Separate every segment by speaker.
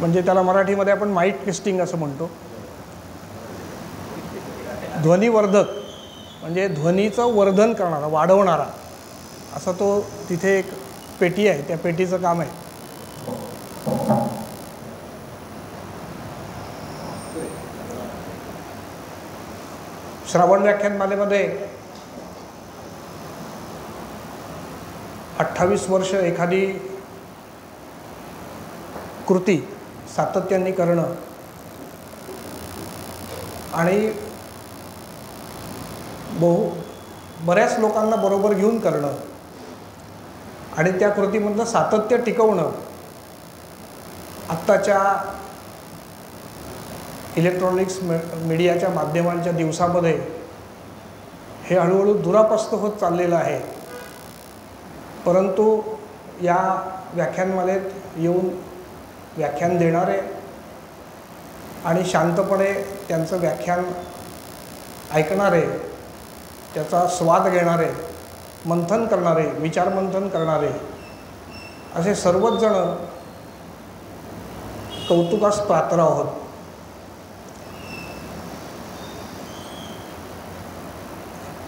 Speaker 1: म्हणजे त्याला मराठीमध्ये आपण माईक टेस्टिंग असं म्हणतो. ध्वनिवर्धक म्हणजे ध्वनीचं वर्धन करणारा, वाढवणारा असा तो तिथे एक पेटी आहे, त्या पेटीचं काम आहे. श्रावण व्याख्यानमालेमध्ये 28 वर्ष एखादी कृती सातत्याने करणं आणि बऱ्याच लोकांना बरोबर घेऊन करणं आणि त्या कृतीमधलं सातत्य टिकवणं आत्ताच्या इलेक्ट्रॉनिक्स मीडियाच्या माध्यमांच्या दिवसामध्ये हे हळूहळू दुरापस्त होत चाललेलं आहे. परंतु या व्याख्यानमालेत येऊन व्याख्यान देणारे आणि शांतपणे त्यांचं व्याख्यान ऐकणारे, त्याचा स्वाद घेणारे, मंथन करणारे, विचारमंथन करणारे असे सर्वच जण कौतुकास पात्र आहोत.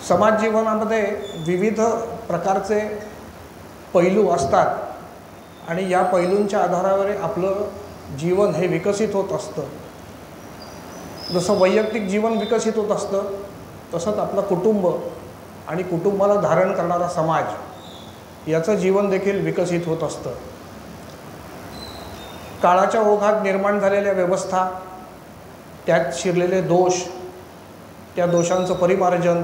Speaker 1: समाज जीवनामध्ये विविध प्रकारचे पैलू असतात आणि या पैलूंच्या आधारावर आपलं जीवन हे विकसित होत असतं. जसं वैयक्तिक जीवन विकसित होत असतं तसंच आपलं कुटुंब आणि कुटुंबाला धारण करणारा समाज याचं जीवन देखील विकसित होत असतं. काळाच्या ओघात निर्माण झालेल्या व्यवस्था, त्यात शिरलेले दोष, त्या दोषांचं परिमार्जन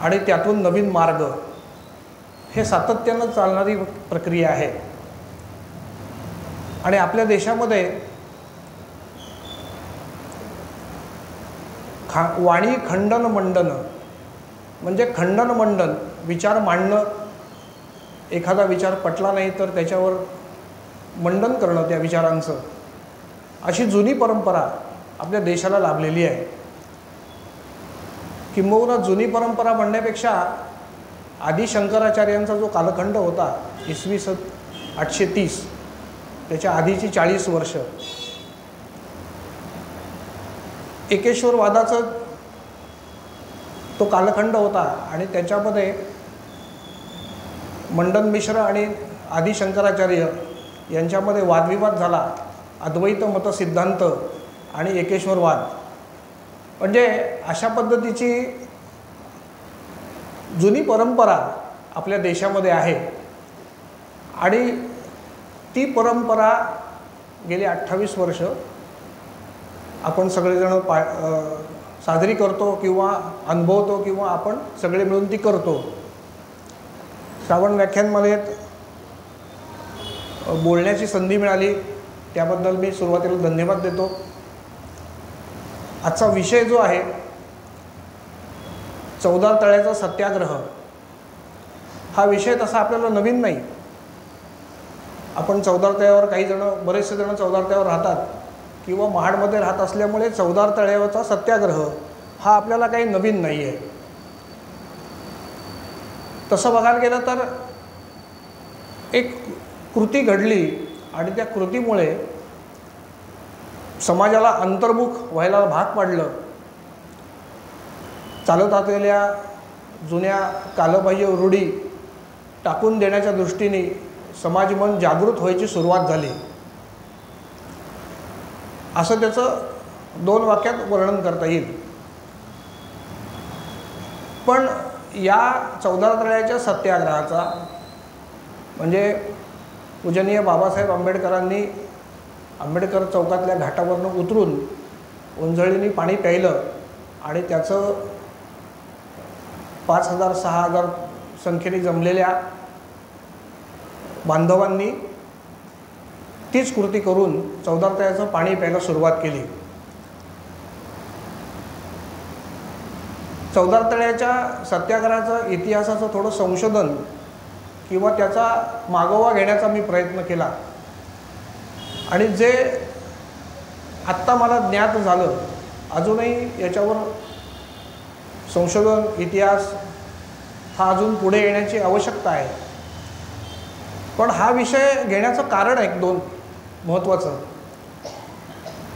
Speaker 1: आणि त्यातून नवीन मार्ग हे सातत्यानं चालणारी प्रक्रिया आहे. आणि आपल्या देशामध्ये वाणी खंडन मंडन म्हणजे खंडन मंडन, विचार मांडणं, एखादा विचार पटला नाही तर त्याच्यावर मंडन करणं त्या विचारांचं, अशी जुनी परंपरा आपल्या देशाला लाभलेली आहे. किंबहुना जुनी परंपरा म्हणण्यापेक्षा आदि शंकराचार्यांचा जो कालखंड होता इसवी सन 830, त्याच्या आधीची 40 वर्ष एकेश्वरवादाचा तो कालखंड होता आणि त्याच्यामध्ये मंडन मिश्र आणि आदि शंकराचार्य यांच्यामध्ये वादविवाद झाला. अद्वैत मतसिद्धांत आणि एकेश्वरवाद, म्हणजे अशा पद्धतीची जुनी परंपरा आपल्या देशामध्ये आहे. आणि ती परंपरा गेली 28 वर्ष आपण सगळेजण साजरी करतो किंवा अनुभवतो किंवा आपण सगळे मिळून ती करतो. श्रावण व्याख्यानमालेत बोलण्याची संधी मिळाली त्याबद्दल मी सुरुवातीला धन्यवाद देतो. आजचा विषय जो आहे चौदार तळ्याचा सत्याग्रह, हा विषय तसा आपल्याला नवीन नाही. आपण चौदार तळ्यावर बरेचसे जण चौदार तळ्यावर राहतात किंवा महाडमध्ये राहत असल्यामुळे चौदार तळ्यावरचा सत्याग्रह हा आपल्याला काही नवीन नाही आहे. तसं बघायला गेलं तर एक कृती घडली आणि त्या कृतीमुळे समाजाला अंतर्मुख व्हायला भाग पाडलं. चालत असलेल्या जुन्या कालबाह्य रूढी टाकून देण्याच्या दृष्टीने समाजमन जागृत व्हायची सुरुवात झाली, असं त्याचं 2 वाक्यात वर्णन करता येईल. पण या चौदार तळ्याच्या सत्याग्रहाचा म्हणजे पूजनीय बाबासाहेब आंबेडकरांनी आंबेडकर चौकातल्या घाटावरनं उतरून उंजळीने पाणी प्यायलं आणि त्याचं 5,000-6,000 संख्येने जमलेल्या बांधवांनी तीच कृती करून चौदार तळ्याचं पाणी प्यायला सुरुवात केली. चौदार तळ्याच्या सत्याग्रहाचं इतिहासाचं थोडं संशोधन किंवा त्याचा मागोवा घेण्याचा मी प्रयत्न केला आणि जे आत्ता मला ज्ञात झालं, अजूनही याच्यावर संशोधन, इतिहास हा अजून पुढे येण्याची आवश्यकता आहे. पण हा विषय घेण्याचं कारण 1-2 महत्त्वाचं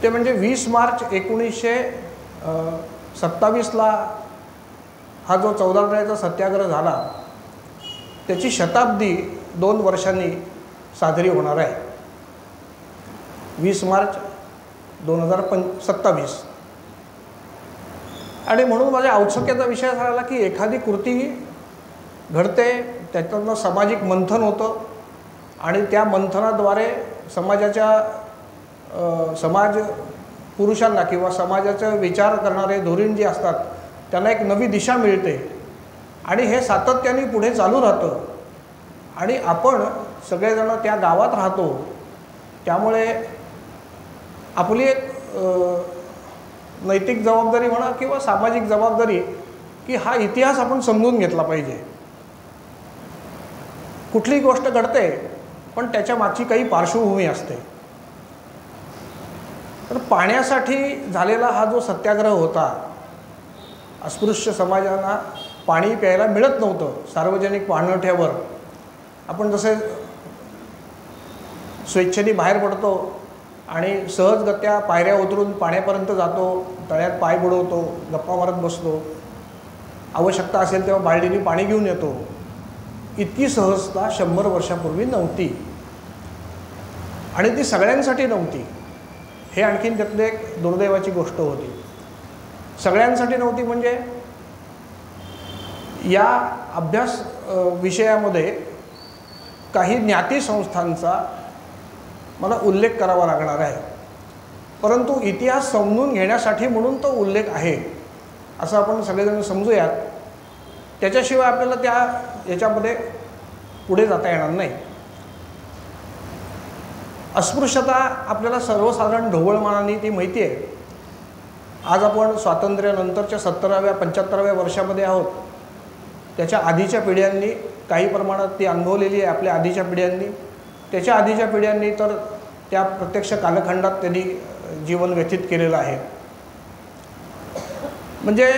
Speaker 1: ते म्हणजे 20 मार्च 1927ला हा जो चौदारतळ्याचा सत्याग्रह झाला त्याची शताब्दी 2 वर्षांनी साजरी होणार आहे. 20 मार्च 2027. आणि म्हणून माझ्या औत्सुक्याचा विषय झाला की एखादी कृती घडते, त्याच्यातनं सामाजिक मंथन होतं आणि त्या मंथनाद्वारे समाज पुरुषांना किंवा समाजाचा विचार करणारे धोरण जे असतात त्यांना एक नवी दिशा मिळते आणि हे सातत्याने पुढे चालू राहतं. आणि आपण सगळेजण त्या गावात राहतो, त्यामुळे आपली एक नैतिक जबाबदारी म्हणा किंवा सामाजिक जबाबदारी की हा इतिहास आपण समजून घेतला पाहिजे. कुठलीही गोष्ट घडते पण त्याच्या मागची काही पार्श्वभूमी असते. तर पाण्यासाठी झालेला हा जो सत्याग्रह होता, अस्पृश्य समाजांना पाणी प्यायला मिळत नव्हतं सार्वजनिक पाणवठ्यावर. आपण जसे स्वेच्छेने बाहेर पडतो आणि सहजगत्या पायऱ्या उतरून पाण्यापर्यंत जातो, तळ्यात पाय बुडवतो, गप्पा मारत बसतो, आवश्यकता असेल तेव्हा बाल्डीने पाणी घेऊन येतो, इतकी सहजता 100 वर्षापूर्वी नव्हती. आणि ती सगळ्यांसाठी नव्हती. हे आणखीन त्यातले एक दुर्दैवाची गोष्ट होती. सगळ्यांसाठी नव्हती म्हणजे या अभ्यास विषयामध्ये काही ज्ञाती संस्थांचा मला उल्लेख करावा लागणार आहे, परंतु इतिहास समजून घेण्यासाठी म्हणून तो उल्लेख आहे असं आपण सगळेजण समजूयात. त्याच्याशिवाय आपल्याला याच्यामध्ये पुढे जाता येणार नाही. अस्पृश्यता आपल्याला सर्वसाधारण ढोबळमानाने ती माहिती आहे. आज आपण स्वातंत्र्यानंतरच्या 70व्या 75व्या वर्षामध्ये आहोत. त्याच्या आधीच्या पिढ्यांनी काही प्रमाणात ती अनुभवलेली आहे, आपल्या आधीच्या पिढ्यांनी. त्याच्या आधीच्या पिढ्यांनी तर त्या प्रत्यक्ष कालखंडात त्यांनी जीवन व्यतीत केलेलं आहे. म्हणजे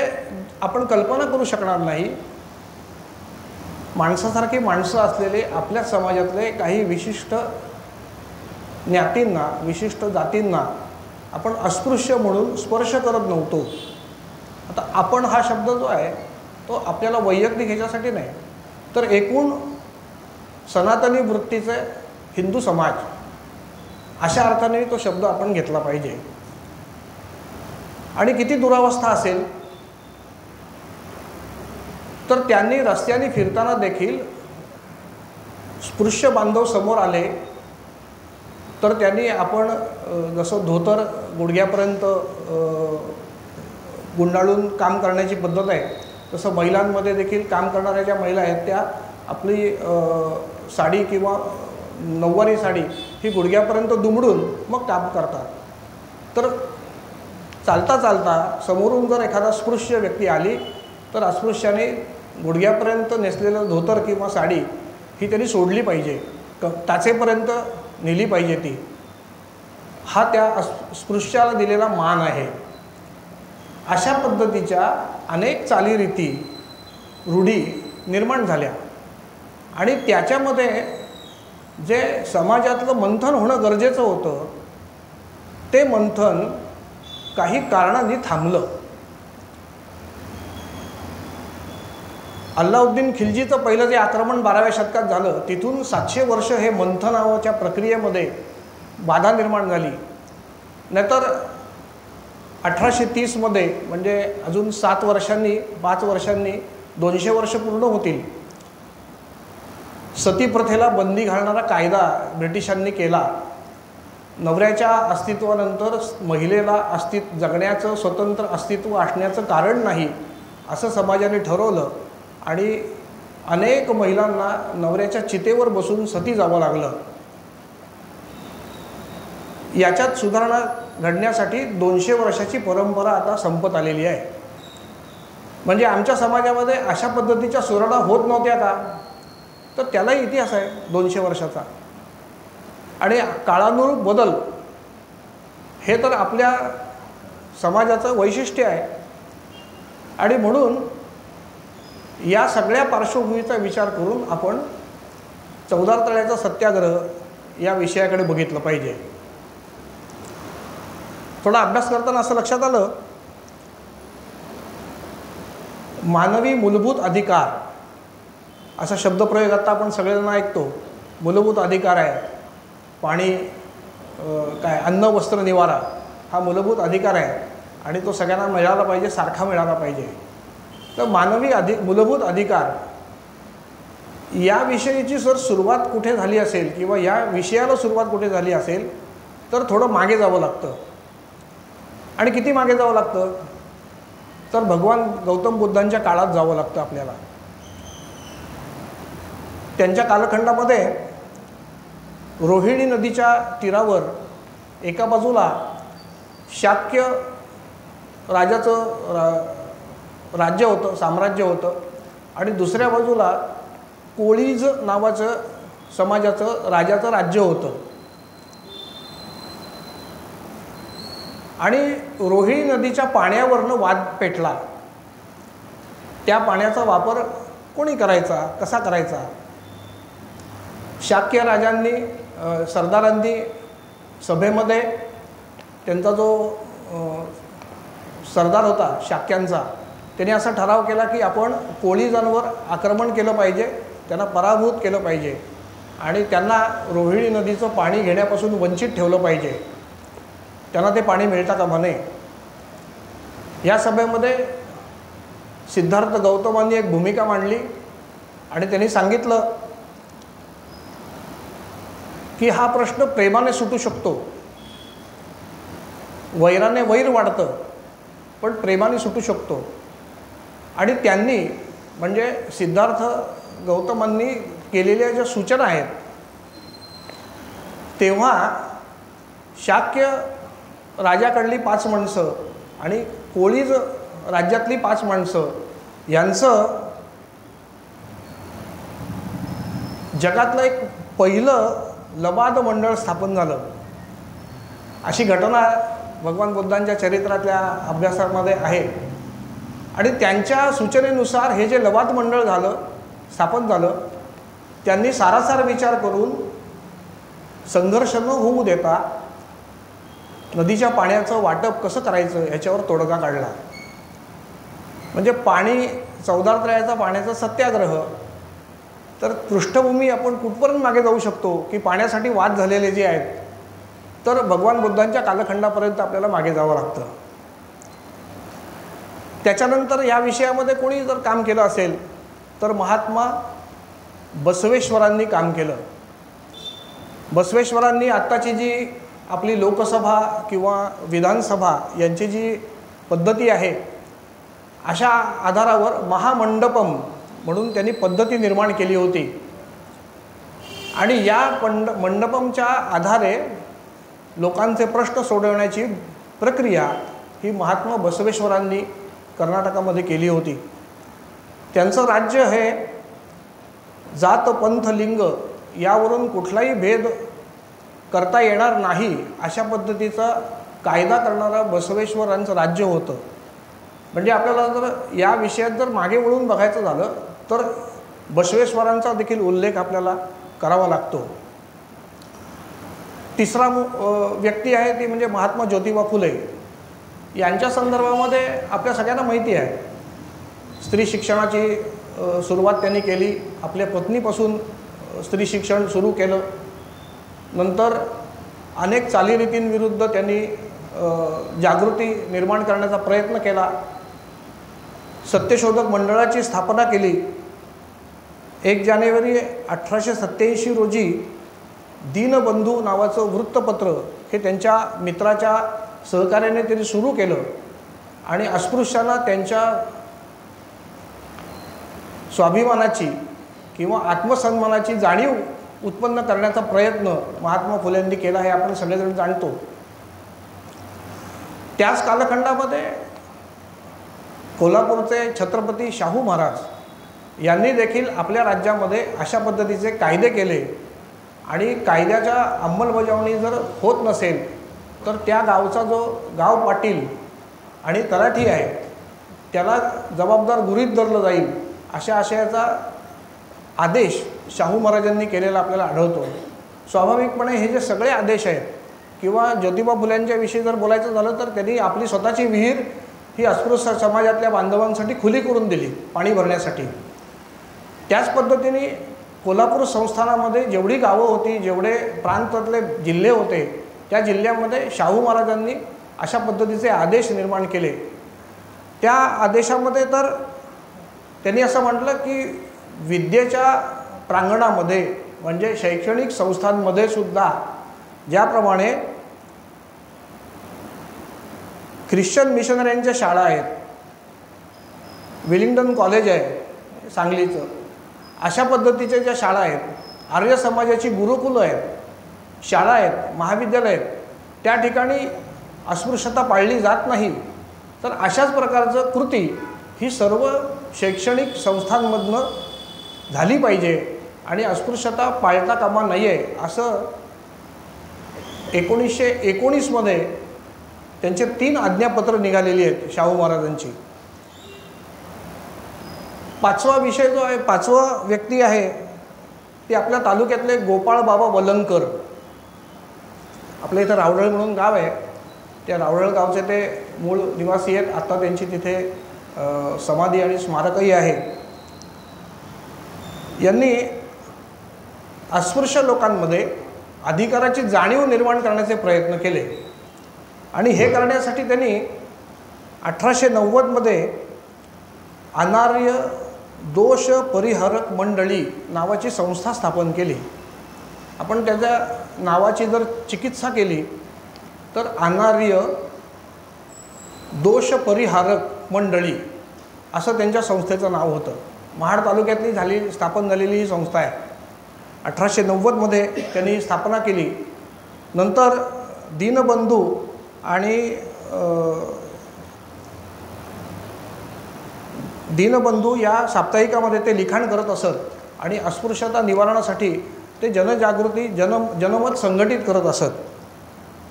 Speaker 1: आपण कल्पना करू शकणार नाही, माणसासारखी माणसं असलेले आपल्या समाजातले काही विशिष्ट ज्ञातींना, विशिष्ट जातींना आपण अस्पृश्य म्हणून स्पर्श करत नव्हतो. आता आपण हा शब्द जो आहे तो आपल्याला वैयक्तिक ह्याच्यासाठी नाही, तर एकूण सनातनी वृत्तीचे हिंदू समाज अशा अर्थाने तो शब्द आपण घेतला पाहिजे. आणि किती दुरावस्था असेल तर त्यांनी रस्त्याने फिरताना देखील स्पृश्य बांधव समोर आले तर त्यांनी आपण जसं धोतर गुडघ्यापर्यंत गुंडाळून काम करण्याची पद्धत आहे तसं महिलांमध्ये देखील काम करणाऱ्या ज्या महिला आहेत त्या आपली साडी किंवा नऊवारी साडी ही गुडघ्यापर्यंत दुमडून मग काम करतात. तर चालता चालता समोरून जर एखादा स्पृश्य व्यक्ती आली तर अस्पृश्याने गुडघ्यापर्यंत नेसलेलं धोतर किंवा साडी ही त्यांनी सोडली पाहिजे, टाचेपर्यंत नेली पाहिजे ती. हा त्या स्पृश्याला दिलेला मान आहे. अशा पद्धतीच्या अनेक चालीरीती रूढी निर्माण झाल्या आणि त्याच्यामध्ये जे समाजातलं मंथन होणं गरजेचं होतं ते मंथन काही कारणांनी थांबलं. अल्लाउद्दीन खिल्जीचं पहिलं जे आक्रमण 12व्या शतकात झालं तिथून 700 वर्ष हे मंथनाच्या प्रक्रियेमध्ये बाधा निर्माण झाली. नाहीतर 1830 मध्ये म्हणजे अजून 5 वर्षांनी 200 वर्ष पूर्ण होतील. सतीप्रथेला बंदी घालणारा कायदा ब्रिटिशांनी केला. नवऱ्याच्या अस्तित्वानंतर महिलेला जगण्याचं स्वतंत्र अस्तित्व असण्याचं कारण नाही असं समाजाने ठरवलं आणि अनेक महिलांना नवऱ्याच्या चितेवर बसून सती जावं लागलं. याच्यात सुधारणा घडण्यासाठी 200 वर्षाची परंपरा आता संपत आलेली आहे. म्हणजे आमच्या समाजामध्ये अशा पद्धतीच्या सुधारणा होत नव्हत्या का, तर त्यालाही इतिहास आहे 200 वर्षाचा. आणि काळानुरूप बदल हे तर आपल्या समाजाचं वैशिष्ट्य आहे. आणि म्हणून या सगळ्या पार्श्वभूमीचा विचार करून आपण चौदार तळ्याचा सत्याग्रह या विषयाकडे बघितलं पाहिजे. थोडा अभ्यास करताना असं लक्षात आलं, मानवी मूलभूत अधिकार असा शब्दप्रयोग आता आपण सगळेजण ऐकतो. मूलभूत अधिकार आहे, पाणी, काय, अन्न, वस्त्र, निवारा हा मूलभूत अधिकार आहे आणि तो सगळ्यांना मिळाला पाहिजे, सारखा मिळाला पाहिजे. तर मानवी मूलभूत अधिकार या विषयीची जर सुरुवात कुठे झाली असेल किंवा या विषयाला सुरुवात कुठे झाली असेल तर थोडं मागे जावं लागतं. आणि किती मागे जावं लागतं तर भगवान गौतम बुद्धांच्या काळात जावं लागतं आपल्याला. त्यांच्या कालखंडामध्ये रोहिणी नदीच्या तीरावर एका बाजूला शाक्य राजाचं राज्य होतं, साम्राज्य होतं आणि दुसऱ्या बाजूला कोळीज नावाचं समाजाचं राजाचं राज्य होतं. आणि रोहिणी नदीच्या पाण्यावरनं वाद पेटला. त्या पाण्याचा वापर कोणी करायचा, कसा करायचा? शाक्य राजांनी, सरदारांनी सभेमध्ये त्यांचा जो सरदार होता शाक्यांचा, त्याने असा ठराव केला की आपण कोळीजांवर आक्रमण केलं पाहिजे, त्यांना पराभूत केलं पाहिजे आणि त्यांना रोहिणी नदीचं पाणी घेण्यापासून वंचित ठेवलं पाहिजे, त्यांना ते पाणी मिळता कामा नये. या सभेमध्ये सिद्धार्थ गौतमांनी एक भूमिका मांडली आणि त्यांनी सांगितलं की हा प्रश्न प्रेमाने सुटू शकतो. वैराने वैर वाढतं पण प्रेमाने सुटू शकतो. आणि त्यांनी, म्हणजे सिद्धार्थ गौतमांनी केलेल्या ज्या सूचना आहेत, तेव्हा शाक्य राजाकडली 5 माणसं आणि कोळीज राज्यातली 5 माणसं यांचं जगातलं एक पहिलं लवाद मंडळ स्थापन झालं. अशी घटना भगवान बुद्धांच्या चरित्रातल्या अभ्यासामध्ये आहे. आणि त्यांच्या सूचनेनुसार हे जे लवाद मंडळ स्थापन झालं, त्यांनी सारासार विचार करून संघर्ष न होऊ देता नदीच्या पाण्याचं वाटप कसं करायचं याच्यावर तोडगा काढला. म्हणजे पाणी, चौदार पाण्याचा सत्याग्रह. तर पृष्ठभूमी आपण कुठपर्यंत मागे जाऊ शकतो की पाण्यासाठी वाद झालेले जे आहेत, तर भगवान बुद्धांच्या कालखंडापर्यंत आपल्याला मागे जावं लागतं. त्याच्यानंतर या विषयामध्ये कोणी जर काम केलं असेल तर महात्मा बसवेश्वरांनी काम केलं. बसवेश्वरांनी आत्ताची जी आपली लोकसभा किंवा विधानसभा यांची जी पद्धती आहे, अशा आधारावर महामंडपम म्हणून त्यांनी पद्धती निर्माण केली होती. आणि या मंडपमच्या आधारे लोकांचे प्रश्न सोडवण्याची प्रक्रिया ही महात्मा बसवेश्वरांनी कर्नाटकामध्ये केली होती. त्यांचं राज्य हे जात, पंथ, लिंग यावरून कुठलाही भेद करता येणार नाही अशा पद्धतीचा कायदा करणारं बसवेश्वरांचं राज्य होतं. म्हणजे आपल्याला जर या विषयात जर मागे वळून बघायचं झालं तर बसवेश्वरांचा देखील उल्लेख आपल्याला करावा लागतो. तिसरा व्यक्ती आहे ती म्हणजे महात्मा ज्योतिबा फुले. यांच्या संदर्भामध्ये आपल्या सगळ्यांना माहिती आहे, स्त्री शिक्षणाची सुरुवात त्यांनी केली. आपल्या पत्नीपासून स्त्री शिक्षण सुरू केलं. नंतर अनेक चालीरीतींविरुद्ध त्यांनी जागृती निर्माण करण्याचा प्रयत्न केला. सत्यशोधक मंडळाची स्थापना केली. 1 जानेवारी 1887 रोजी दीनबंधू नावाचं वृत्तपत्र हे त्यांच्या मित्राच्या सहकार्याने त्यांनी सुरू केलं आणि अस्पृश्यांना त्यांच्या स्वाभिमानाची किंवा आत्मसन्मानाची जाणीव उत्पन्न करण्याचा प्रयत्न महात्मा फुलेंनी केला हे आपण सगळेजण जाणतो. त्याच कालखंडामध्ये कोल्हापूरचे छत्रपती शाहू महाराज यांनी देखील आपल्या राज्यामध्ये अशा पद्धतीचे कायदे केले. आणि कायद्याच्या अंमलबजावणी जर होत नसेल तर त्या गावचा जो गाव पाटील आणि तलाठी आहे त्याला जबाबदार गृहीत धरलं जाईल अशा आशयाचा आदेश शाहू महाराजांनी केलेला आपल्याला आढळतो. स्वाभाविकपणे हे जे सगळे आदेश आहेत किंवा ज्योतिबा फुल्यांच्या विषयी जर बोलायचं झालं तर त्यांनी आपली स्वतःची विहीर ही अस्पृश्य समाजातल्या बांधवांसाठी खुली करून दिली पाणी भरण्यासाठी. त्याच पद्धतीने कोल्हापूर संस्थानामध्ये जेवढी गावं होती, जेवढे प्रांतातले जिल्हे होते, त्या जिल्ह्यामध्ये शाहू महाराजांनी अशा पद्धतीचे आदेश निर्माण केले. त्या आदेशामध्ये तर त्यांनी असं म्हटलं की विद्येच्या प्रांगणामध्ये म्हणजे शैक्षणिक संस्थांमध्ये सुद्धा ज्याप्रमाणे ख्रिश्चन मिशनऱ्यांच्या शाळा आहेत, विलिंग्डन कॉलेज आहे सांगलीचं, अशा पद्धतीच्या ज्या शाळा आहेत, आर्य समाजाची गुरुकुलं आहेत, शाळा आहेत, महाविद्यालय आहेत, त्या ठिकाणी अस्पृश्यता पाळली जात नाही. तर अशाच प्रकारचं कृती ही सर्व शैक्षणिक संस्थांमधनं झाली पाहिजे आणि अस्पृश्यता पाळता कामा नाही आहे असं 1919 त्यांचे 3 आज्ञापत्र निघालेली आहेत शाहू महाराजांची. 5वा विषय जो आहे, 5वा व्यक्ती आहे ती आपल्या तालुक्यातले गोपाळ बाबा वलंकर. आपल्या इथं रावळळ म्हणून गाव आहे, त्या रावळळ गावचे ते मूळ निवासी आहेत. आता त्यांची तिथे समाधी आणि स्मारकही आहे. यांनी अस्पृश्य लोकांमध्ये अधिकाराची जाणीव निर्माण करण्याचे प्रयत्न केले आणि हे करण्यासाठी त्यांनी 1890 अनार्य दोष परिहारक मंडळी नावाची संस्था स्थापन केली. आपण त्याच्या नावाची जर चिकित्सा केली तर अनार्य दोष परिहारक मंडळी असं त्यांच्या संस्थेचं नाव होतं. महाड तालुक्यातली स्थापन झालेली ही संस्था आहे. 1890 त्यांनी स्थापना केली. नंतर दीनबंधू आणि दीनबंधू या साप्ताहिकामध्ये ते लिखाण करत असत आणि अस्पृश्यता निवारणासाठी ते जनजागृती जनमत संघटित करत असत.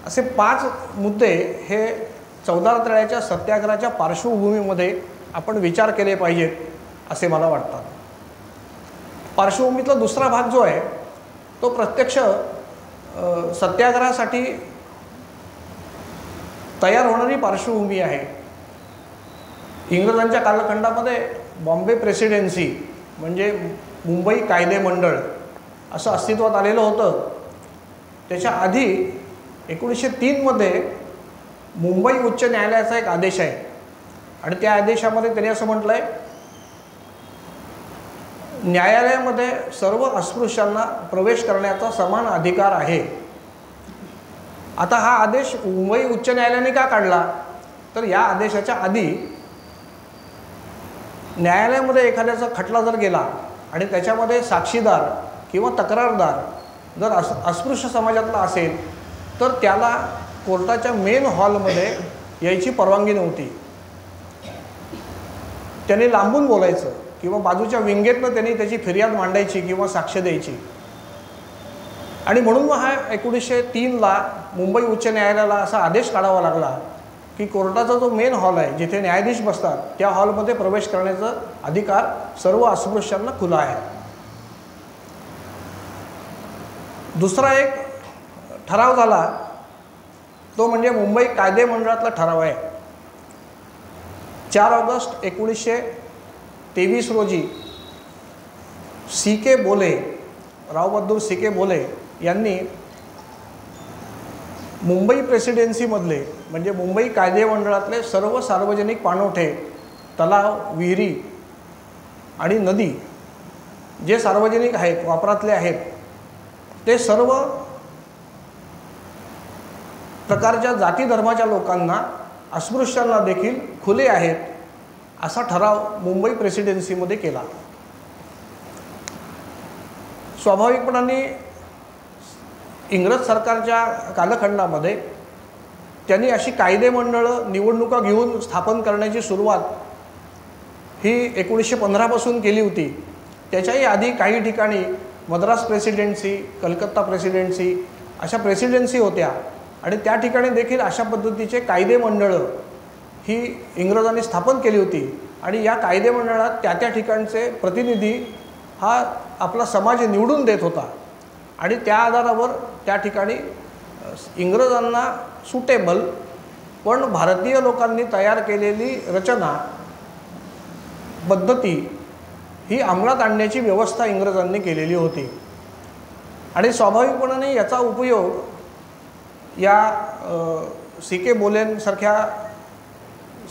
Speaker 1: असे 5 मुद्दे हे 14 तळ्याच्या सत्याग्रहाच्या पार्श्वभूमीमध्ये आपण विचार केले पाहिजेत असे मला वाटतं. पार्श्वभूमीतला दुसरा भाग जो आहे तो प्रत्यक्ष सत्याग्रहासाठी तयार होणारी पार्श्वभूमी आहे. इंग्रजांच्या कालखंडामध्ये बॉम्बे प्रेसिडेन्सी म्हणजे मुंबई कायदे मंडळ असं अस्तित्वात आलेलं होतं. त्याच्या आधी 1903 मुंबई उच्च न्यायालयाचा एक आदेश आहे आणि त्या आदेशामध्ये त्यांनी असं म्हटलं आहे, न्यायालयामध्ये सर्व अस्पृश्यांना प्रवेश करण्याचा समान अधिकार आहे. आता हा आदेश मुंबई उच्च न्यायालयाने का काढला तर या आदेशाच्या आधी न्यायालयामध्ये एखाद्याचा खटला जर गेला आणि त्याच्यामध्ये साक्षीदार किंवा तक्रारदार जर अस्पृश्य समाजातला असेल तर त्याला कोर्टाच्या मेन हॉलमध्ये यायची परवानगी नव्हती. त्याने लांबून बोलायचं किंवा बाजूच्या विंगेतनं त्यांनी त्याची फिर्याद मांडायची किंवा साक्ष द्यायची. आणि म्हणून मग हा 1903 मुंबई उच्च न्यायालयाला असा आदेश काढावा लागला की कोर्टाचा जो मेन हॉल आहे जिथे न्यायाधीश बसतात त्या हॉलमध्ये प्रवेश करण्याचा अधिकार सर्व अस्पृश्यांना खुला आहे. दुसरा एक ठराव झाला तो म्हणजे मुंबई कायदे मंडळातला ठराव आहे. 4 ऑगस्ट 1923 रोजी C.K. बोले, रावबहादूर C.K. बोले यांनी मुंबई प्रेसिडेन्सीमधले म्हणजे मुंबई कायदे मंडळातले सर्व सार्वजनिक पाणवठे, तलाव, विहिरी आणि नदी जे सार्वजनिक आहेत, वापरातले आहेत, ते सर्व प्रकारच्या जाती धर्माच्या लोकांना, अस्पृश्यांना देखील खुले आहेत असा ठराव मुंबई प्रेसिडेन्सीमध्ये केला. स्वाभाविकपणाने इंग्रज सरकारच्या कालखंडामध्ये त्यांनी अशी कायदे मंडळं निवडणुका घेऊन स्थापन करण्याची सुरुवात ही 1915 पासून केली होती. त्याच्याही आधी काही ठिकाणी मद्रास प्रेसिडेन्सी, कलकत्ता प्रेसिडेन्सी अशा प्रेसिडेन्सी होत्या आणि त्या ठिकाणी देखील अशा पद्धतीचे कायदे मंडळं ही इंग्रजांनी स्थापन केली होती आणि या कायदे मंडळात त्या ठिकाणचे प्रतिनिधी हा आपला समाज निवडून देत होता आणि त्या आधारावर त्या ठिकाणी इंग्रजांना सुटेबल पण भारतीय लोकांनी तयार केलेली रचना पद्धती ही अंमलात आणण्याची व्यवस्था इंग्रजांनी केलेली होती आणि स्वाभाविकपणाने याचा उपयोग या सी.के. बोलेंसारख्या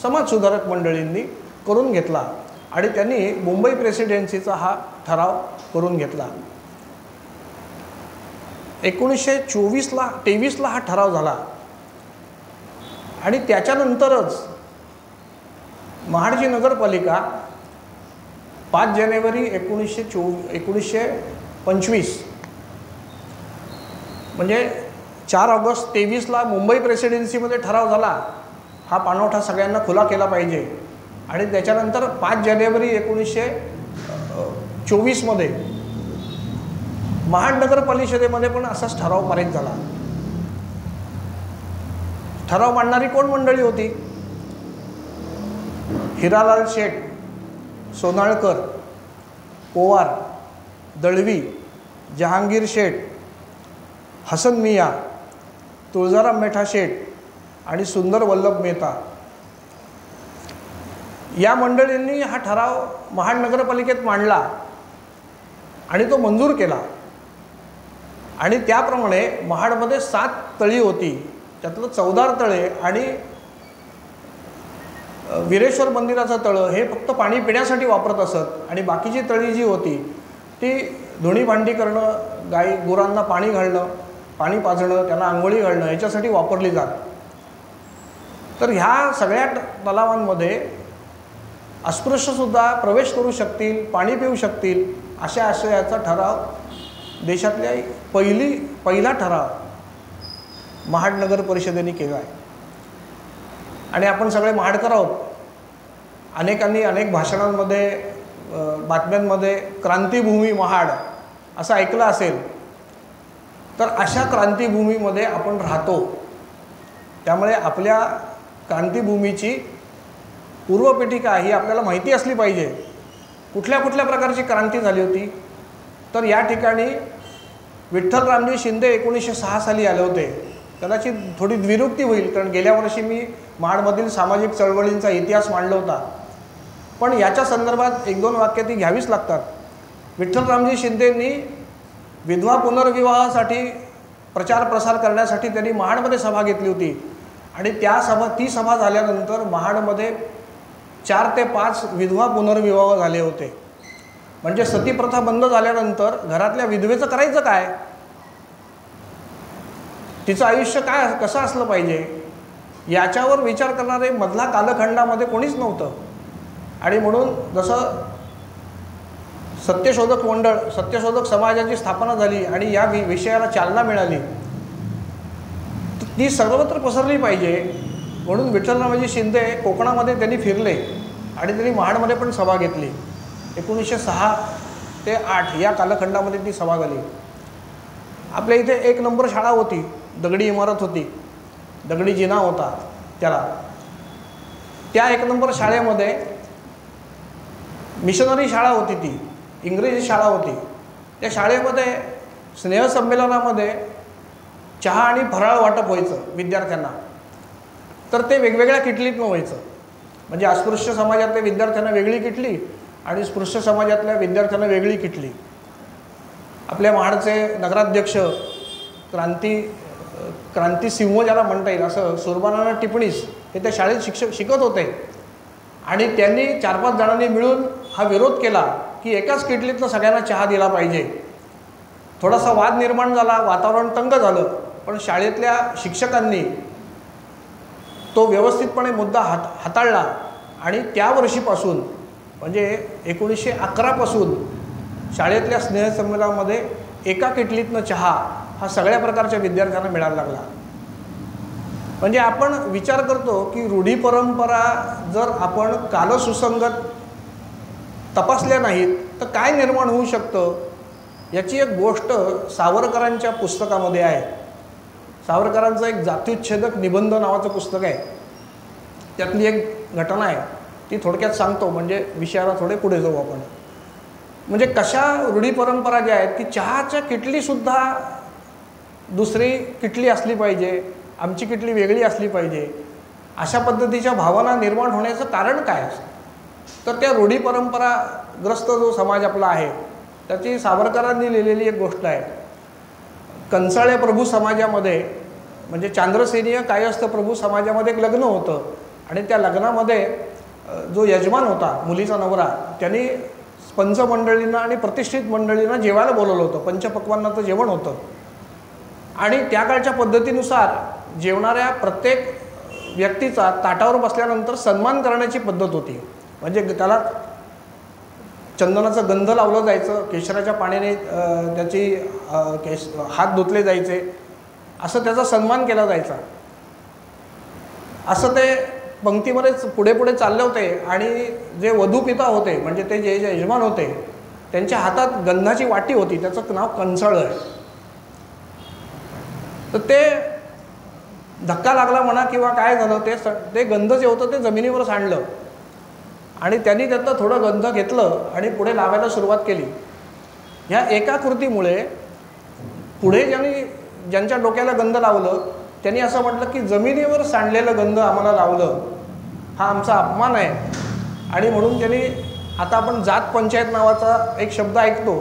Speaker 1: समाजसुधारक मंडळींनी करून घेतला आणि त्यांनी मुंबई प्रेसिडेन्सीचा हा ठराव करून घेतला. 1923ला हा ठराव झाला आणि त्याच्यानंतरच महाडची नगरपालिका 5 जानेवारी 1925 म्हणजे 4 ऑगस्ट 23ला मुंबई प्रेसिडेन्सीमध्ये ठराव झाला. हा पाणवठा सगळ्यांना खुला केला पाहिजे आणि त्याच्यानंतर 5 जानेवारी 1924मध्ये महानगर परिषदेमध्ये पण असाच ठराव पारित झाला. ठराव मांडणारी कोण मंडळी होती? हिरालाल शेठ, सोनाळकर, पोवार, दळवी, जहांगीर शेठ, हसन मिया, तुळजाराम मेठा शेठ आणि सुंदर वल्लभ मेहता या मंडळींनी हा ठराव महानगरपालिकेत मांडला आणि तो मंजूर केला. आणि त्याप्रमाणे महाडमध्ये 7 तळी होती, त्यातलं 14 तळे आणि वीरेश्वर मंदिराचं तळं हे फक्त पाणी पिण्यासाठी वापरत असत आणि बाकीची तळी जी होती ती धुणी भांडी करणं, गाई गुरांना पाणी घालणं, पाणी पाजणं, त्यांना आंघोळी घालणं याच्यासाठी वापरली जात. तर ह्या सगळ्या तलावांमध्ये अस्पृश्यसुद्धा प्रवेश करू शकतील, पाणी पिऊ शकतील अशा आशयाचा ठराव देशातल्या पहिला ठराव महाड नगर परिषदेने केला आहे. आणि आपण सगळे महाडकर आहोत. अनेकांनी अनेक भाषणांमध्ये बातम्यांमध्ये क्रांतिभूमी महाड असं ऐकलं असेल. तर अशा क्रांतिभूमीमध्ये आपण राहतो, त्यामुळे आपल्या क्रांतिभूमीची पूर्वपीठिका ही आपल्याला माहिती असली पाहिजे. कुठल्या कुठल्या प्रकारची क्रांती झाली होती? तर या ठिकाणी विठ्ठलरामजी शिंदे 1906 साली आले होते. कदाचित थोडी द्विरुक्ती होईल कारण गेल्या वर्षी मी महाडमधील सामाजिक चळवळींचा इतिहास मांडला होता, पण याच्या संदर्भात 1-2 वाक्य ती घ्यावीच लागतात. विठ्ठलरामजी शिंदेंनी विधवा पुनर्विवाहासाठी प्रचार प्रसार करण्यासाठी त्यांनी महाडमध्ये सभा घेतली होती आणि ती सभा झाल्यानंतर महाडमध्ये 4 ते 5 विधवा पुनर्विवाह झाले होते. म्हणजे सतीप्रथा बंद झाल्यानंतर घरातल्या विधवेचं करायचं काय? तिचं आयुष्य कसं असलं पाहिजे याच्यावर विचार करणारे मधला कालखंडामध्ये कोणीच नव्हतं. आणि म्हणून जसं सत्यशोधक समाजाची स्थापना झाली आणि या विषयाला चालना मिळाली, ती सर्वत्र पसरली पाहिजे म्हणून विठ्ठलरामजी शिंदे कोकणामध्ये त्यांनी फिरले आणि त्यांनी महाडमध्ये पण सभा घेतली. 1906 ते 8 या कालखंडामध्ये ती सभा झाली. आपल्या इथे 1 नंबर शाळा होती, दगडी इमारत होती, दगडी जिना होता त्याला. त्या 1 नंबर शाळेमध्ये मिशनरी शाळा होती, ती इंग्रजी शाळा होती. त्या शाळेमध्ये स्नेहसंमेलनामध्ये चहा आणि फराळ वाटप व्हायचं विद्यार्थ्यांना. तर ते वेगवेगळ्या किटलीतनं व्हायचं. म्हणजे अस्पृश्य समाजातल्या विद्यार्थ्यांना वेगळी किटली आणि स्पृश्य समाजातल्या विद्यार्थ्यांना वेगळी किटली. आपल्या महाडचे नगराध्यक्ष क्रांतिसिंह ज्याला म्हणता येईल असं सुरबानाना टिपणीस हे त्या शाळेत शिकत होते आणि त्यांनी 4-5 जणांनी मिळून हा विरोध केला की एकाच किटलीतनं सगळ्यांना चहा दिला पाहिजे. थोडासा वाद निर्माण झाला, वातावरण तंग झालं, पण शाळेतल्या शिक्षकांनी तो व्यवस्थितपणे मुद्दा हाताळला आणि त्या वर्षीपासून म्हणजे 1911 पासून शाळेतल्या स्नेहसंमेलनामध्ये एका किटलीतनं चहा हा सगळ्या प्रकारच्या विद्यार्थ्यांना मिळायला लागला. म्हणजे आपण विचार करतो की रूढी परंपरा जर आपण कालसुसंगत तपासल्या नाहीत तर काय निर्माण होऊ शकतं याची एक गोष्ट सावरकरांच्या पुस्तकामध्ये आहे. सावरकरांचं एक जात्युच्छेदक निबंध नावाचं पुस्तक आहे. त्यातली एक घटना आहे, ती थोडक्यात सांगतो म्हणजे विषयाला थोडे पुढे जाऊ आपण. म्हणजे कशा रूढी परंपरा ज्या आहेत की चहाच्या किटलीसुद्धा दुसरी किटली असली पाहिजे, आमची किटली वेगळी असली पाहिजे, अशा पद्धतीच्या भावना निर्माण होण्याचं कारण काय असतं? तर त्या रूढी परंपराग्रस्त जो समाज आपला आहे त्याची सावरकरांनी लिहिलेली एक गोष्ट आहे. कंसाळे प्रभू समाजामध्ये म्हणजे चांद्रसेनीय कायस्थ प्रभू समाजामध्ये एक लग्न होतं आणि त्या लग्नामध्ये जो यजमान होता मुलीचा नवरा त्यांनी पंचमंडळींना आणि प्रतिष्ठित मंडळींना जेवायला बोलवलं होतं. पंचपक्वान्नाचं जेवण होतं आणि त्या काळच्या पद्धतीनुसार जेवणाऱ्या प्रत्येक व्यक्तीचा ताटावर बसल्यानंतर सन्मान करण्याची पद्धत होती. म्हणजे त्याला चंदनाचं गंध लावलं जायचं, केशराच्या पाण्याने त्याची हात धुतले जायचे, असं त्याचा सन्मान केला जायचा. असं ते पंक्तीमध्ये पुढे पुढे चालले होते आणि जे वधूपिता होते म्हणजे ते जे यजमान होते त्यांच्या हातात गंधाची वाटी होती, त्याचं नाव कंसाळ आहे. तर ते धक्का लागला म्हणा किंवा काय झालं ते गंध जे होतं ते जमिनीवर सांडलं आणि त्यांनी त्यातलं थोडं गंध घेतलं आणि पुढे लावायला सुरुवात केली. ह्या एका कृतीमुळे पुढे ज्यांच्या डोक्याला गंध लावलं त्यांनी असं म्हटलं की जमिनीवर सांडलेलं गंध आम्हाला लावलं, हा आमचा अपमान आहे. आणि म्हणून त्यांनी आता आपण जात पंचायत नावाचा एक शब्द ऐकतो,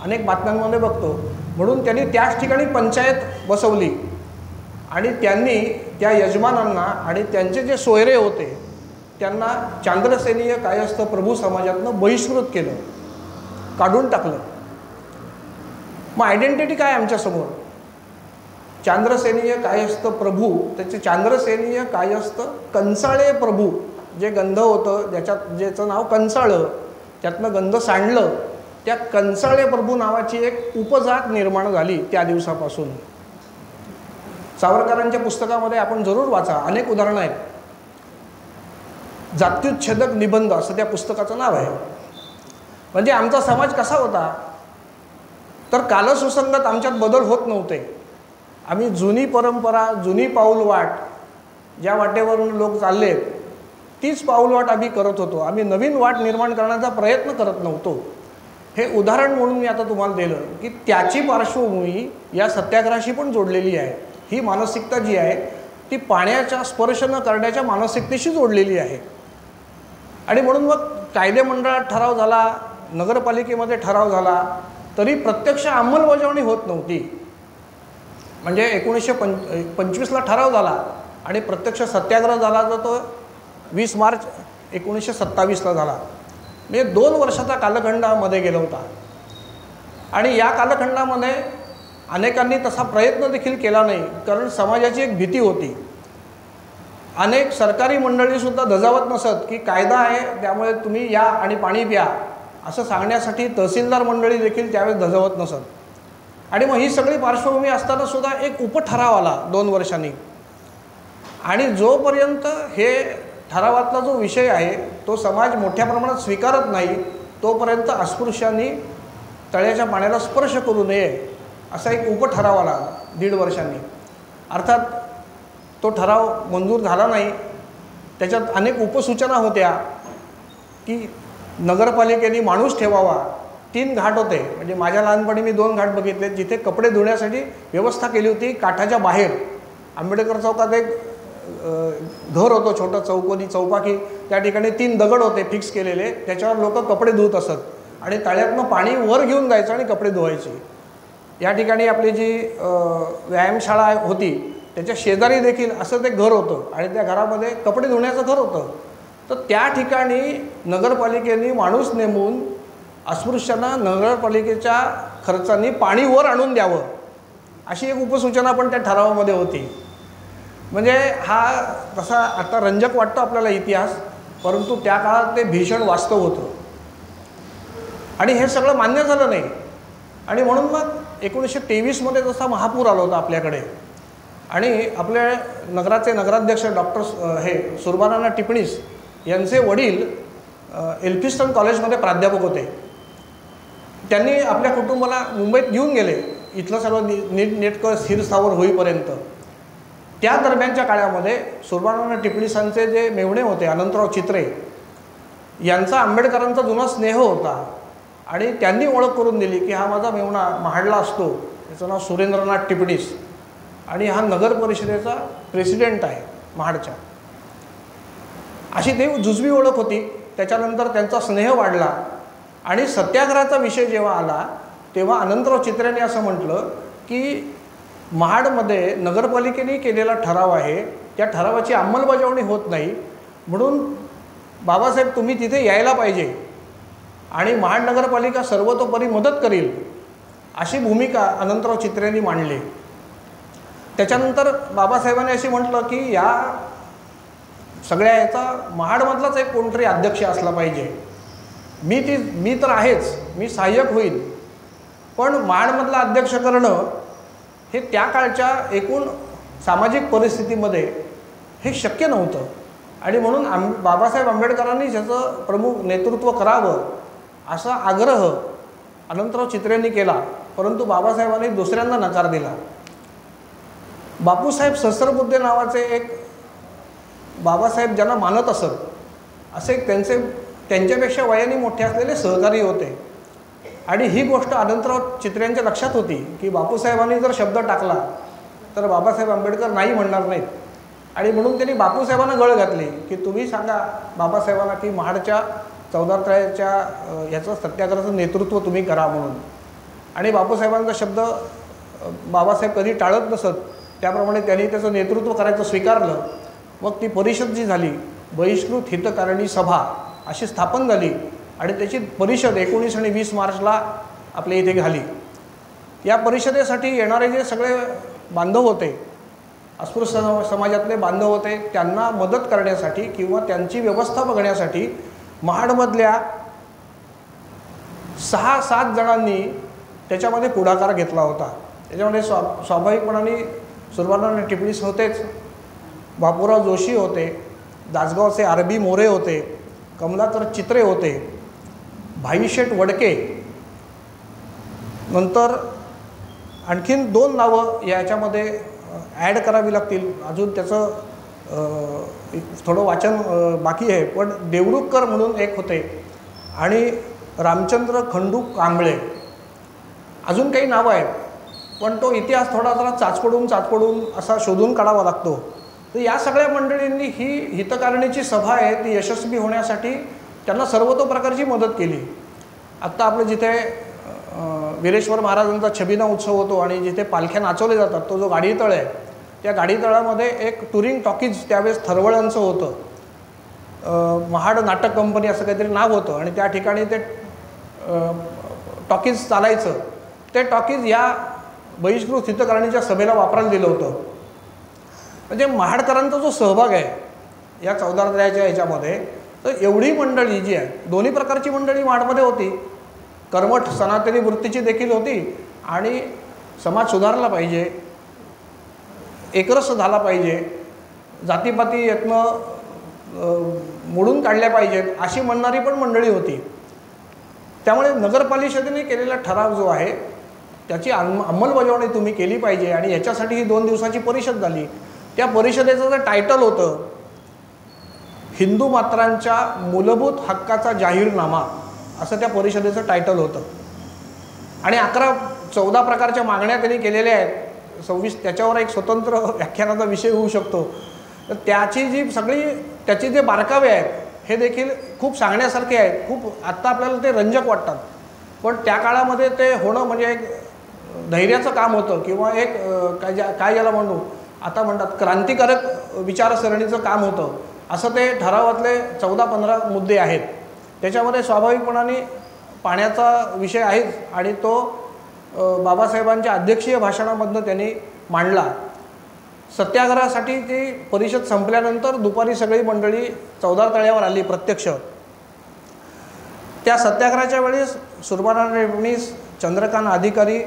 Speaker 1: अनेक बातम्यांमध्ये बघतो, म्हणून त्यांनी त्याच ठिकाणी पंचायत बसवली आणि त्यांनी त्या यजमानांना आणि त्यांचे जे सोयरे होते त्यांना चांद्रसेनीय कायस्थ प्रभू समाजातनं बहिष्कृत केलं, काढून टाकलं. मग आयडेंटिटी काय आमच्यासमोर? चांद्रसेनीय कायस्थ प्रभू, त्याचे चांद्रसेनीय कायस्थ कंसाळे प्रभू, जे गंध होतं ज्याचं नाव कंसाळं, त्यातनं गंध सांडलं, त्या कंसाळे प्रभू नावाची एक उपजात निर्माण झाली त्या दिवसापासून. सावरकरांच्या पुस्तकामध्ये आपण जरूर वाचा, अनेक उदाहरणं आहेत. जात्युच्छेदक निबंध असं त्या पुस्तकाचं नाव आहे. म्हणजे आमचा समाज कसा होता तर कालसुसंगत आमच्यात बदल होत नव्हते. आम्ही जुनी परंपरा, जुनी पाऊलवाट, ज्या वाटेवरून लोक चाललेत तीच पाऊलवाट आम्ही करत होतो. आम्ही नवीन वाट निर्माण करण्याचा प्रयत्न करत नव्हतो. हे उदाहरण म्हणून मी आता तुम्हाला दिलं की त्याची पार्श्वभूमी या सत्याग्रहाशी पण जोडलेली आहे. ही मानसिकता जी आहे ती पाण्याचा स्पर्श न करण्याच्या मानसिकतेशी जोडलेली आहे. आणि म्हणून मग कायदे मंडळात ठराव झाला, नगरपालिकेमध्ये ठराव झाला, तरी प्रत्यक्ष अंमलबजावणी होत नव्हती. म्हणजे 1925ला ठराव झाला आणि प्रत्यक्ष सत्याग्रह झाला तर तो 20 मार्च 1927ला झाला. म्हणजे 2 वर्षाचा कालखंडामध्ये गेला होता. आणि या कालखंडामध्ये अनेकांनी तसा प्रयत्न देखील केला नाही, कारण समाजाची एक भीती होती. अनेक सरकारी मंडळीसुद्धा धजावत नसत की कायदा आहे त्यामुळे तुम्ही या आणि पाणी प्या असं सांगण्यासाठी तहसीलदार मंडळी देखील त्यावेळेस धजावत नसत. आणि मग ही सगळी पार्श्वभूमी असताना सुद्धा एक उपठराव आला 2 वर्षांनी. आणि जोपर्यंत हे ठरावातला जो विषय आहे तो समाज मोठ्या प्रमाणात स्वीकारत नाही तोपर्यंत अस्पृश्यांनी तळ्याच्या पाण्याला स्पर्श करू नये असा एक उपठराव आला 1.5 वर्षांनी. अर्थात तो ठराव मंजूर झाला नाही. त्याच्यात अनेक उपसूचना होत्या की नगरपालिकेने माणूस ठेवावा. 3 घाट होते. म्हणजे माझ्या लहानपणी मी 2 घाट बघितले जिथे कपडे धुण्यासाठी व्यवस्था केली होती. काठाच्या बाहेर आंबेडकर चौकात एक घर होतं छोटं चौकोनी चौपाकी, त्या ठिकाणी 3 दगड होते फिक्स केलेले, त्याच्यावर लोक कपडे धुत असत आणि तळ्यातनं पाणी वर घेऊन जायचं आणि कपडे धुवायचे. या ठिकाणी आपली जी व्यायामशाळा होती त्याच्या शेजारी देखील असं ते घर होतं आणि त्या घरामध्ये कपडे धुण्याचं घर होतं. तर त्या ठिकाणी नगरपालिकेने माणूस नेमून अस्पृश्यांना नगरपालिकेच्या खर्चांनी पाणी वर आणून द्यावं अशी एक उपसूचना पण त्या ठरावामध्ये होती. म्हणजे हा तसा आता रंजक वाटतो आपल्याला इतिहास, परंतु त्या काळात ते भीषण वास्तव होतं. आणि हे सगळं मान्य झालं नाही. आणि म्हणून मग 1923मध्ये जसा महापूर आला होता आपल्याकडे आणि आपले नगराचे नगराध्यक्ष डॉक्टर सुरबाराना टिपणीस यांचे वडील एल्फिस्टन कॉलेजमध्ये प्राध्यापक होते. त्यांनी आपल्या कुटुंबाला मुंबईत घेऊन गेले इथलं सगळं नीटनेटकं स्थिर स्थावर होईपर्यंत. त्या दरम्यानच्या काळामध्ये सुरबाराना टिपणीसांचे जे मेव्हणे होते अनंतराव चित्रे यांचा आंबेडकरांचा जुना स्नेह होता आणि त्यांनी ओळख करून दिली की हा माझा मेव्हणा महाडला असतो, त्याचं नाव सुरेंद्रनाथ टिपणीस. आणि हा नगर परिषदेचा प्रेसिडेंट आहे महाडच्या, अशी ते जुजबी ओळख होती. त्याच्यानंतर त्यांचा स्नेह वाढला आणि सत्याग्रहाचा विषय जेव्हा आला तेव्हा अनंतराव चित्र्यांनी असं म्हटलं की महाडमध्ये नगरपालिकेने केलेला ठराव आहे, त्या ठरावाची अंमलबजावणी होत नाही, म्हणून बाबासाहेब तुम्ही तिथे यायला पाहिजे आणि महाड नगरपालिका सर्वतोपरी मदत करील, अशी भूमिका अनंतराव चित्र्यांनी मांडली. त्याच्यानंतर बाबासाहेबांनी असे म्हटलं की या सगळ्या याचा महाडमधलाच एक कोणतरी अध्यक्ष असला पाहिजे. मी तर आहेच, मी सहाय्यक होईल, पण महाडमधला अध्यक्ष करणं हे त्या काळच्या एकूण सामाजिक परिस्थितीमध्ये हे शक्य नव्हतं. आणि म्हणून बाबासाहेब आंबेडकरांनी ज्याचं प्रमुख नेतृत्व करावं असा आग्रह अनंतराव चित्र्यांनी केला, परंतु बाबासाहेबांनी दुसऱ्यांदा नकार दिला. बापूसाहेब सहस्त्रबुद्धे नावाचे एक बाबासाहेब ज्यांना मानत असत असे त्यांच्यापेक्षा वयाने मोठे असलेले सहकारी होते. आणि ही गोष्ट अनंतराव चित्र्यांच्या लक्षात होती की बापूसाहेबांनी जर शब्द टाकला तर बाबासाहेब आंबेडकर नाही म्हणणार नाहीत. आणि म्हणून त्यांनी बापूसाहेबांना गळ घातली की तुम्ही सांगा बाबासाहेबांना की महाडच्या चौदार तळ्याच्या ह्याचं सत्याग्रहाचं नेतृत्व तुम्ही करा म्हणून. आणि बापूसाहेबांचा शब्द बाबासाहेब कधी टाळत नसत, त्याप्रमाणे त्यांनी त्याचं नेतृत्व करायचं स्वीकारलं. मग ती परिषद जी झाली, बहिष्कृत हितकारिणी सभा अशी स्थापन झाली आणि त्याची परिषद 19 आणि 20 मार्चला आपल्या इथे झाली. या परिषदेसाठी येणारे जे सगळे बांधव होते, अस्पृश्य समाजातले बांधव होते, त्यांना मदत करण्यासाठी किंवा त्यांची व्यवस्था बघण्यासाठी महाडमधल्या 6-7 जणांनी त्याच्यामध्ये पुढाकार घेतला होता. त्याच्यामध्ये स्वाभाविकपणाने सुरुवातीला टिपणीस होतेच, बापूराव जोशी होते, दासगावचे आरबी मोरे होते, कमलाकर चित्रे होते, भाईशेठ वडके, नंतर आणखीन 2 नावं याच्यामध्ये ॲड करावी लागतील, अजून त्याचं थोडं वाचन बाकी आहे. पण देवरुखकर म्हणून एक होते आणि रामचंद्र खंडू कांबळे, अजून काही नावं आहेत, पण तो इतिहास थोडा जरा चाचपडून असा शोधून काढावा लागतो. तर या सगळ्या मंडळींनी ही हितकारिणीची सभा आहे ती यशस्वी होण्यासाठी त्यांना सर्वतोप्रकारची मदत केली. आत्ता आपलं जिथे वीरेश्वर महाराजांचा छबिना उत्सव होतो आणि जिथे पालख्या नाचवले जातात, तो जो गाडीतळ आहे, त्या गाडीतळामध्ये एक टुरिंग टॉकीज त्यावेळेस थरवळ्यांचं होतं, महाड नाटक कंपनी असं काहीतरी नाव होतं. आणि त्या ठिकाणी ते टॉकीज चालायचं. ते टॉकीज या बहिष्कृत हितकारिणीच्या सभेला वापरायला दिलं होतं. म्हणजे महाडकरांचा जो सहभाग आहे या चौदार तळ्याच्या ह्याच्यामध्ये, तर एवढी मंडळी जी आहे, दोन्ही प्रकारची मंडळी महाडमध्ये होती. कर्मठ सनातनी वृत्तीची देखील होती आणि समाज सुधारला पाहिजे, एकरस झाला पाहिजे, जातीपाती यत्न मोडून काढल्या पाहिजेत अशी म्हणणारी पण मंडळी होती. त्यामुळे नगरपालिकेने केलेला ठराव जो आहे त्याची अंमलबजावणी तुम्ही केली पाहिजे. आणि याच्यासाठी ही 2 दिवसाची परिषद झाली. त्या परिषदेचं जे टायटल होतं हिंदू मात्रांच्या मूलभूत हक्काचा जाहीरनामा, असं त्या परिषदेचं टायटल होतं. आणि 14 प्रकारच्या मागण्या त्यांनी केलेल्या आहेत. 26 त्याच्यावर एक स्वतंत्र व्याख्यानाचा विषय होऊ शकतो. तर त्याची जे बारकावे आहेत हे देखील खूप सांगण्यासारखे आहेत. खूप आत्ता आपल्याला ते रंजक वाटतात, पण त्या काळामध्ये ते होणं म्हणजे एक धैर्याचं काम होतं किंवा एक काय ज्याला म्हणू आता म्हणतात क्रांतिकारक विचारसरणीचं काम होतं. असं ते ठरावातले 14-15 मुद्दे आहेत. त्याच्यामध्ये स्वाभाविकपणाने पाण्याचा विषय आहेच आणि तो बाबासाहेबांच्या अध्यक्षीय भाषणामधनं त्यांनी मांडला. सत्याग्रहासाठी ती परिषद संपल्यानंतर दुपारी सगळी मंडळी चौदार तळ्यावर आली प्रत्यक्ष. त्या सत्याग्रहाच्या वेळेस सुरबाना रेवणीस, चंद्रकांत अधिकारी,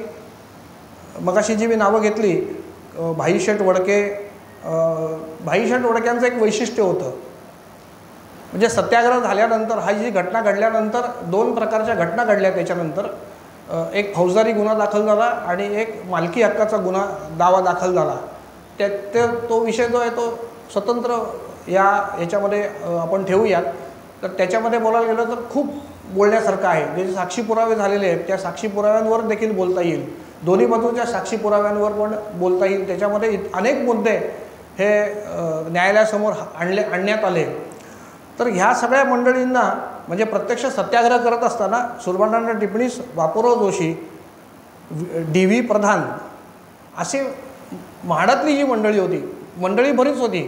Speaker 1: मगाशी जी मी नावं घेतली, भाईशेठ वडक्यांचं एक वैशिष्ट्य होतं. म्हणजे सत्याग्रह झाल्यानंतर हा जी घटना घडल्यानंतर 2 प्रकारच्या घटना घडल्या. त्याच्यानंतर एक फौजदारी गुन्हा दाखल झाला आणि एक मालकी हक्काचा दावा दाखल झाला. तो विषय जो आहे तो स्वतंत्र याच्यामध्ये आपण ठेवूयात. तर त्याच्यामध्ये बोलायला गेलं तर खूप बोलण्यासारखं आहे. जे साक्षी पुरावे झालेले आहेत त्या साक्षी पुराव्यांवर देखील बोलता येईल. दोन्ही बाजूच्या साक्षी पुराव्यांवर पण बोलता येईल. त्याच्यामध्ये अनेक मुद्दे हे न्यायालयासमोर आणण्यात आले. तर ह्या सगळ्या मंडळींना म्हणजे प्रत्यक्ष सत्याग्रह करत असताना सुरबानांना टिप्पणीस बापूराव जोशी, डी.व्ही. प्रधान असे म्हाडातली जी मंडळी होती, मंडळी बरीच होती,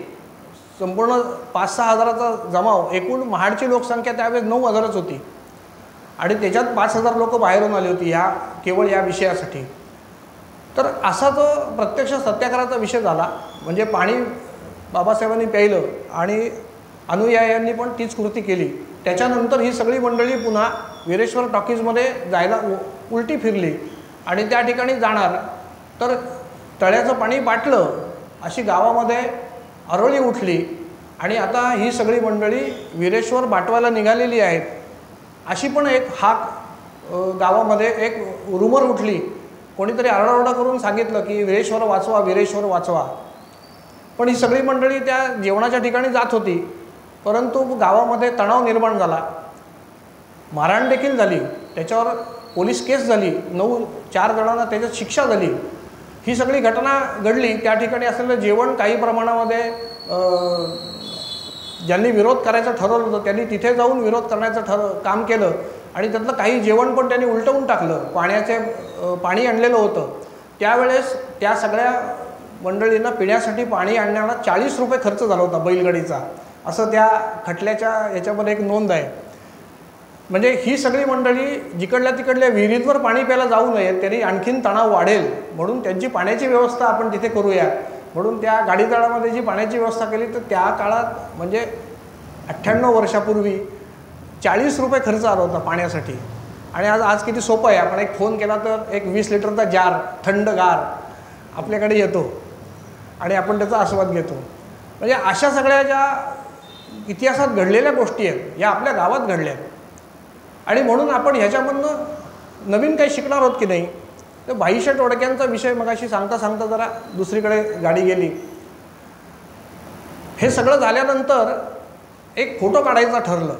Speaker 1: संपूर्ण 5-6 हजाराचा जमाव, एकूण महाडची लोकसंख्या त्यावेळेस 9,000च होती आणि त्याच्यात 5,000 लोक बाहेरून आली होती केवळ या विषयासाठी. तर असा जो प्रत्यक्ष सत्याग्रहाचा विषय झाला. म्हणजे पाणी बाबासाहेबांनी प्यायलं आणि अनुयायांनी पण तीच कृती केली. त्याच्यानंतर ही सगळी मंडळी पुन्हा वीरेश्वर टॉकीजमध्ये जायला उलटी फिरली आणि त्या ठिकाणी जाणार तर तळ्याचं पाणी बाटलं अशी गावामध्ये अरोळी उठली आणि आता ही सगळी मंडळी वीरेश्वर बाटवायला निघालेली आहेत अशी पण एक हाक गावामध्ये एक रुमर उठली. कोणीतरी आरडाओरडा करून सांगितलं की वीरेश्वर वाचवा, वीरेश्वर वाचवा. पण ही सगळी मंडळी त्या जेवणाच्या ठिकाणी जात होती, परंतु गावामध्ये तणाव निर्माण झाला, मारहाण देखील झाली, त्याच्यावर पोलीस केस झाली, 4 जणांना त्याच्यात शिक्षा झाली. ही सगळी घटना घडली. त्या ठिकाणी असलेलं जेवण काही प्रमाणामध्ये ज्यांनी विरोध करायचं ठरवलं होतं त्यांनी तिथे जाऊन विरोध करण्याचं काम केलं आणि त्यातलं काही जेवण पण त्यांनी उलटवून टाकलं. पाणी आणलेलं होतं. त्यावेळेस त्या सगळ्या मंडळींना पिण्यासाठी पाणी आणण्याला 40 रुपये खर्च झाला होता बैलगाडीचा, असं त्या खटल्याच्या याच्यामध्ये एक नोंद आहे. म्हणजे ही सगळी मंडळी जिकडल्या तिकडल्या विहिरींवर पाणी प्यायला जाऊ नये, तरी आणखीन तणाव वाढेल म्हणून त्यांची पाण्याची व्यवस्था आपण तिथे करूया म्हणून त्या गाडीतळामध्ये जी पाण्याची व्यवस्था केली. तर त्या काळात म्हणजे 98 वर्षापूर्वी 40 रुपये खर्च आला होता पाण्यासाठी. आणि आज किती सोपं आहे, आपण एक फोन केला तर एक 20 लिटरचा जार थंडगार आपल्याकडे येतो आणि आपण त्याचा आस्वाद घेतो. म्हणजे अशा सगळ्या ज्या इतिहासात घडलेल्या गोष्टी आहेत या आपल्या गावात घडल्या आणि म्हणून आपण ह्याच्यामधनं नवीन काही शिकणार आहोत की नाही. तर भाईशेठ वडक्यांचा विषय मगाशी सांगता सांगता जरा दुसरीकडे गाडी गेली. हे सगळं झाल्यानंतर एक फोटो काढायचा ठरलं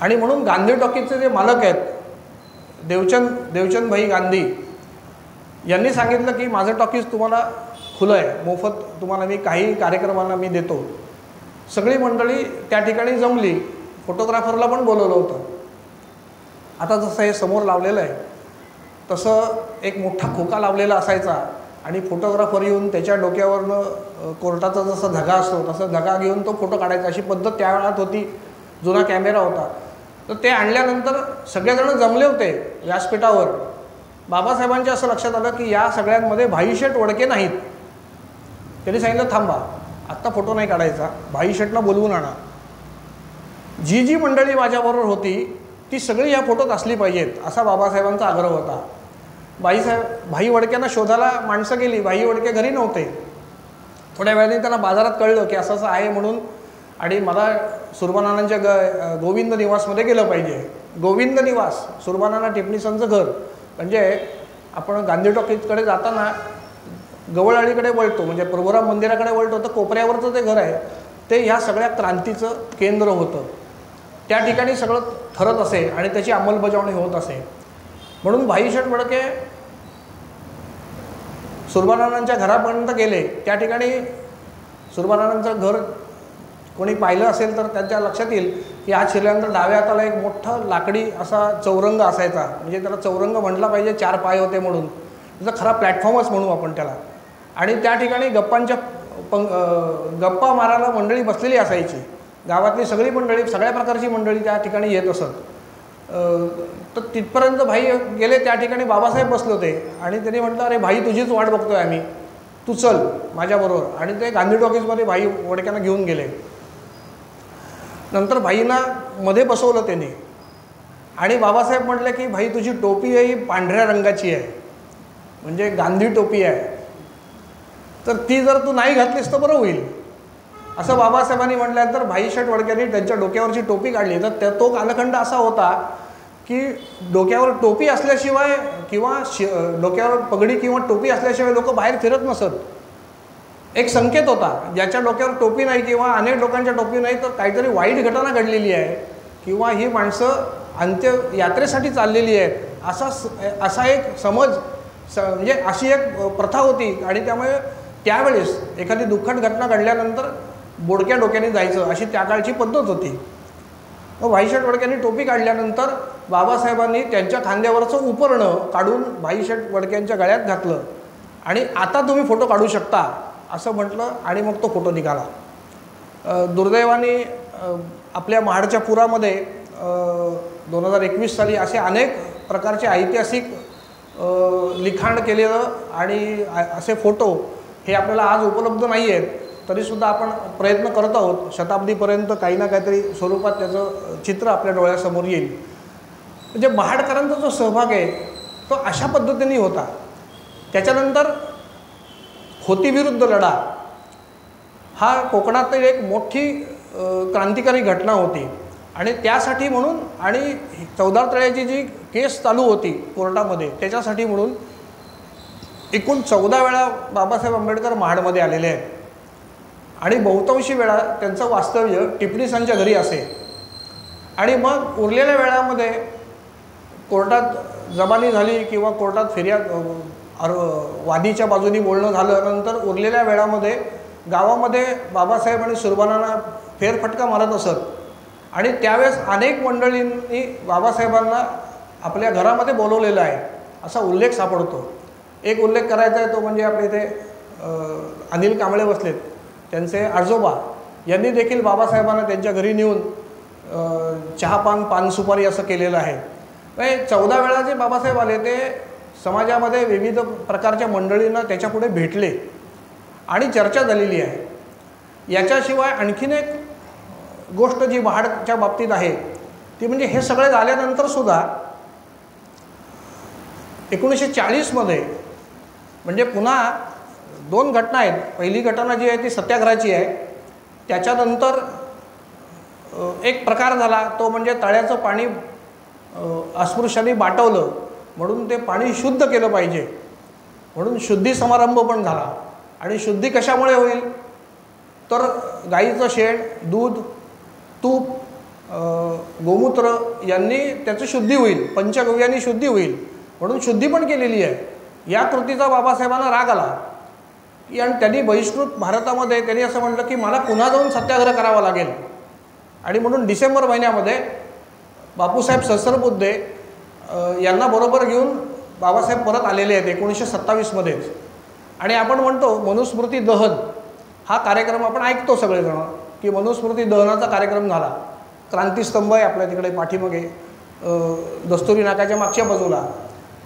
Speaker 1: आणि म्हणून गांधी टॉकीजचे जे मालक आहेत देवचंद भाई गांधी यांनी सांगितलं की माझं टॉकीज तुम्हाला खुलं आहे, मोफत तुम्हाला मी काही कार्यक्रमांना मी देतो. सगळी मंडळी त्या ठिकाणी जमली. फोटोग्राफरला पण बोलवलं होतं. आता जसं हे समोर लावलेलं आहे तसं एक मोठा खोका लावलेला असायचा आणि फोटोग्राफर येऊन त्याच्या डोक्यावरनं कोर्टाचा जसा धगा असतो तसं धगा घेऊन तो फोटो काढायचा, अशी पद्धत त्या काळात होती. जुना कॅमेरा होता. तर ते आणल्यानंतर सगळेजण जमले होते व्यासपीठावर. बाबासाहेबांच्या असं लक्षात आलं की या सगळ्यांमध्ये भाईशेठ वडके नाहीत. त्यांनी सांगितलं थांबा, आत्ता फोटो नाही काढायचा, भाईशेठना बोलवून आणा. जी मंडळी माझ्याबरोबर होती ती सगळी या फोटोत असली पाहिजेत असा बाबासाहेबांचा आग्रह होता. भाई वडक्यांना शोधायला माणसं गेली. भाई वडके घरी नव्हते. थोड्या वेळाने त्यांना बाजारात कळलं की असं आहे म्हणून आणि मला सुरबानानांच्या गोविंद निवासमध्ये गेलं पाहिजे. गोविंद निवास सुरबानाना टिपणीसांचं घर. म्हणजे आपण गांधी टॉकीजकडे जाताना गवळआळीकडे वळतो, म्हणजे प्रभुराम मंदिराकडे वळतो, तर कोपऱ्यावरचं ते घर आहे ते ह्या सगळ्या क्रांतीचं केंद्र होतं. त्या ठिकाणी सगळं ठरत असे आणि त्याची अंमलबजावणी होत असे. म्हणून भाईशेठ वडके सुरबानानांच्या घरापर्यंत गेले. त्या ठिकाणी सुरबानानांचं घर कोणी पाहिलं असेल तर त्यांच्या लक्षात येईल की आज शिरल्यानंतर डाव्या हाताला एक मोठा लाकडी असा चौरंग असायचा. म्हणजे त्याला चौरंग म्हटला पाहिजे, 4 पाय होते म्हणून. त्याचा खरा प्लॅटफॉर्मच म्हणू आपण त्याला. आणि त्या ठिकाणी गप्पा मारायला मंडळी बसलेली असायची. गावातली सगळी मंडळी, सगळ्या प्रकारची मंडळी त्या ठिकाणी येत असत. तर तिथपर्यंत भाई गेले. त्या ठिकाणी बाबासाहेब बसले होते आणि त्यांनी म्हटलं अरे भाई तुझीच वाट बघतोय आम्ही, तू चल माझ्याबरोबर. आणि ते गांधी टॉकीजमध्ये भाई वडक्यांना घेऊन गेले. नंतर भाईंना मध्ये बसवलं त्यांनी आणि बाबासाहेब म्हटले की भाई तुझी टोपी आहे ही पांढऱ्या रंगाची आहे, म्हणजे गांधी टोपी आहे, तर ती जर तू नाही घातलीस तर बरं होईल असं बाबासाहेबांनी म्हटल्यानंतर भाईशेठ वडक्यांनी त्यांच्या डोक्यावरची टोपी काढली. तर तो कालखंड असा होता की डोक्यावर टोपी असल्याशिवाय किंवा डोक्यावर पगडी किंवा टोपी असल्याशिवाय लोक बाहेर फिरत नसत. एक संकेत होता, ज्याच्या डोक्यावर टोपी नाही किंवा अनेक लोकांच्या टोपी नाही तर काहीतरी वाईट घटना घडलेली आहे किंवा ही माणसं अंत्ययात्रेसाठी चाललेली आहेत असा एक समज म्हणजे अशी एक प्रथा होती आणि त्यामुळे त्यावेळेस एखादी दुःखद घटना घडल्यानंतर बोडक्या डोक्याने जायचं अशी त्या काळची पद्धत होती. मग भाईशेठ वडक्यांनी टोपी काढल्यानंतर बाबासाहेबांनी त्यांच्या खांद्यावरचं उपरणं काढून भाईशेठ वडक्यांच्या गळ्यात घातलं आणि आता तुम्ही फोटो काढू शकता असं म्हटलं आणि मग तो फोटो निघाला. दुर्दैवाने आपल्या महाडच्या पुरामध्ये 2021 साली असे अनेक प्रकारचे ऐतिहासिक लिखाण केलेलं आणि असे फोटो हे आपल्याला आज उपलब्ध नाही आहेत. तरीसुद्धा आपण प्रयत्न करत आहोत शताब्दीपर्यंत काही ना काहीतरी स्वरूपात त्याचं चित्र आपल्या डोळ्यासमोर येईल. म्हणजे महाडकरांचा जो सहभाग आहे तो अशा पद्धतीने होता. त्याच्यानंतर खोतीविरुद्ध लढा हा कोकणातील एक मोठी क्रांतिकारी घटना होती आणि त्यासाठी म्हणून आणि 14 तळ्याची जी केस चालू होती कोर्टामध्ये त्याच्यासाठी म्हणून एकूण 14 वेळा बाबासाहेब आंबेडकर महाडमध्ये आलेले आहेत आणि बहुतांशी वेळा त्यांचं वास्तव्य टिपणिसांच्या घरी असे. आणि मग उरलेल्या वेळामध्ये कोर्टात जबानी झाली किंवा कोर्टात फिर्याद वादीच्या बाजूनी बोलणं झालं, नंतर उरलेल्या वेळामध्ये गावामध्ये बाबासाहेब आणि सुरबानांना फेरफटका मारत असत आणि त्यावेळेस अनेक मंडळींनी बाबासाहेबांना आपल्या घरामध्ये बोलवलेलं आहे असा उल्लेख सापडतो. एक उल्लेख करायचा आहे तो म्हणजे आपल्या इथे अनिल कांबळे बसलेत, त्यांचे आजोबा यांनी देखील बाबासाहेबांना त्यांच्या घरी नेऊन चहापान पानसुपारी असं केलेलं आहे. म्हणजे 14 वेळा जे बाबासाहेब आले ते समाजामध्ये विविध प्रकारच्या मंडळींना त्याच्यापुढे भेटले आणि चर्चा झालेली आहे. याच्याशिवाय आणखीन एक गोष्ट जी महाडच्या बाबतीत आहे ती म्हणजे हे सगळे झाल्यानंतरसुद्धा 1940 मध्ये म्हणजे पुन्हा 2 घटना आहेत. पहिली घटना जी आहे ती सत्याग्रहाची आहे. त्याच्यानंतर एक प्रकार झाला तो म्हणजे तळ्याचं पाणी अस्पृश्यांनी बाटवलं म्हणून ते पाणी शुद्ध केलं पाहिजे म्हणून शुद्धी समारंभ पण झाला. आणि शुद्धी कशामुळे होईल तर गाईचं शेण, दूध, तूप, गोमूत्र यांनी त्याची शुद्धी होईल, पंचगव्यांनी शुद्धी होईल म्हणून शुद्धी पण केलेली आहे. या कृतीचा बाबासाहेबांना राग आला आणि त्यांनी बहिष्कृत भारतामध्ये त्यांनी असं म्हटलं की मला पुन्हा जाऊन सत्याग्रह करावा लागेल. आणि म्हणून डिसेंबर महिन्यामध्ये बापूसाहेब सहस्रबुद्धे यांना बरोबर घेऊन बाबासाहेब परत आलेले आहेत 1927 मध्येच. आणि आपण म्हणतो मनुस्मृती दहन हा कार्यक्रम आपण ऐकतो सगळेजण की मनुस्मृती दहनाचा कार्यक्रम झाला. क्रांतीस्तंभ आहे आपल्या तिकडे पाठीमागे दस्तुरी नाक्याच्या मागच्या बाजूला,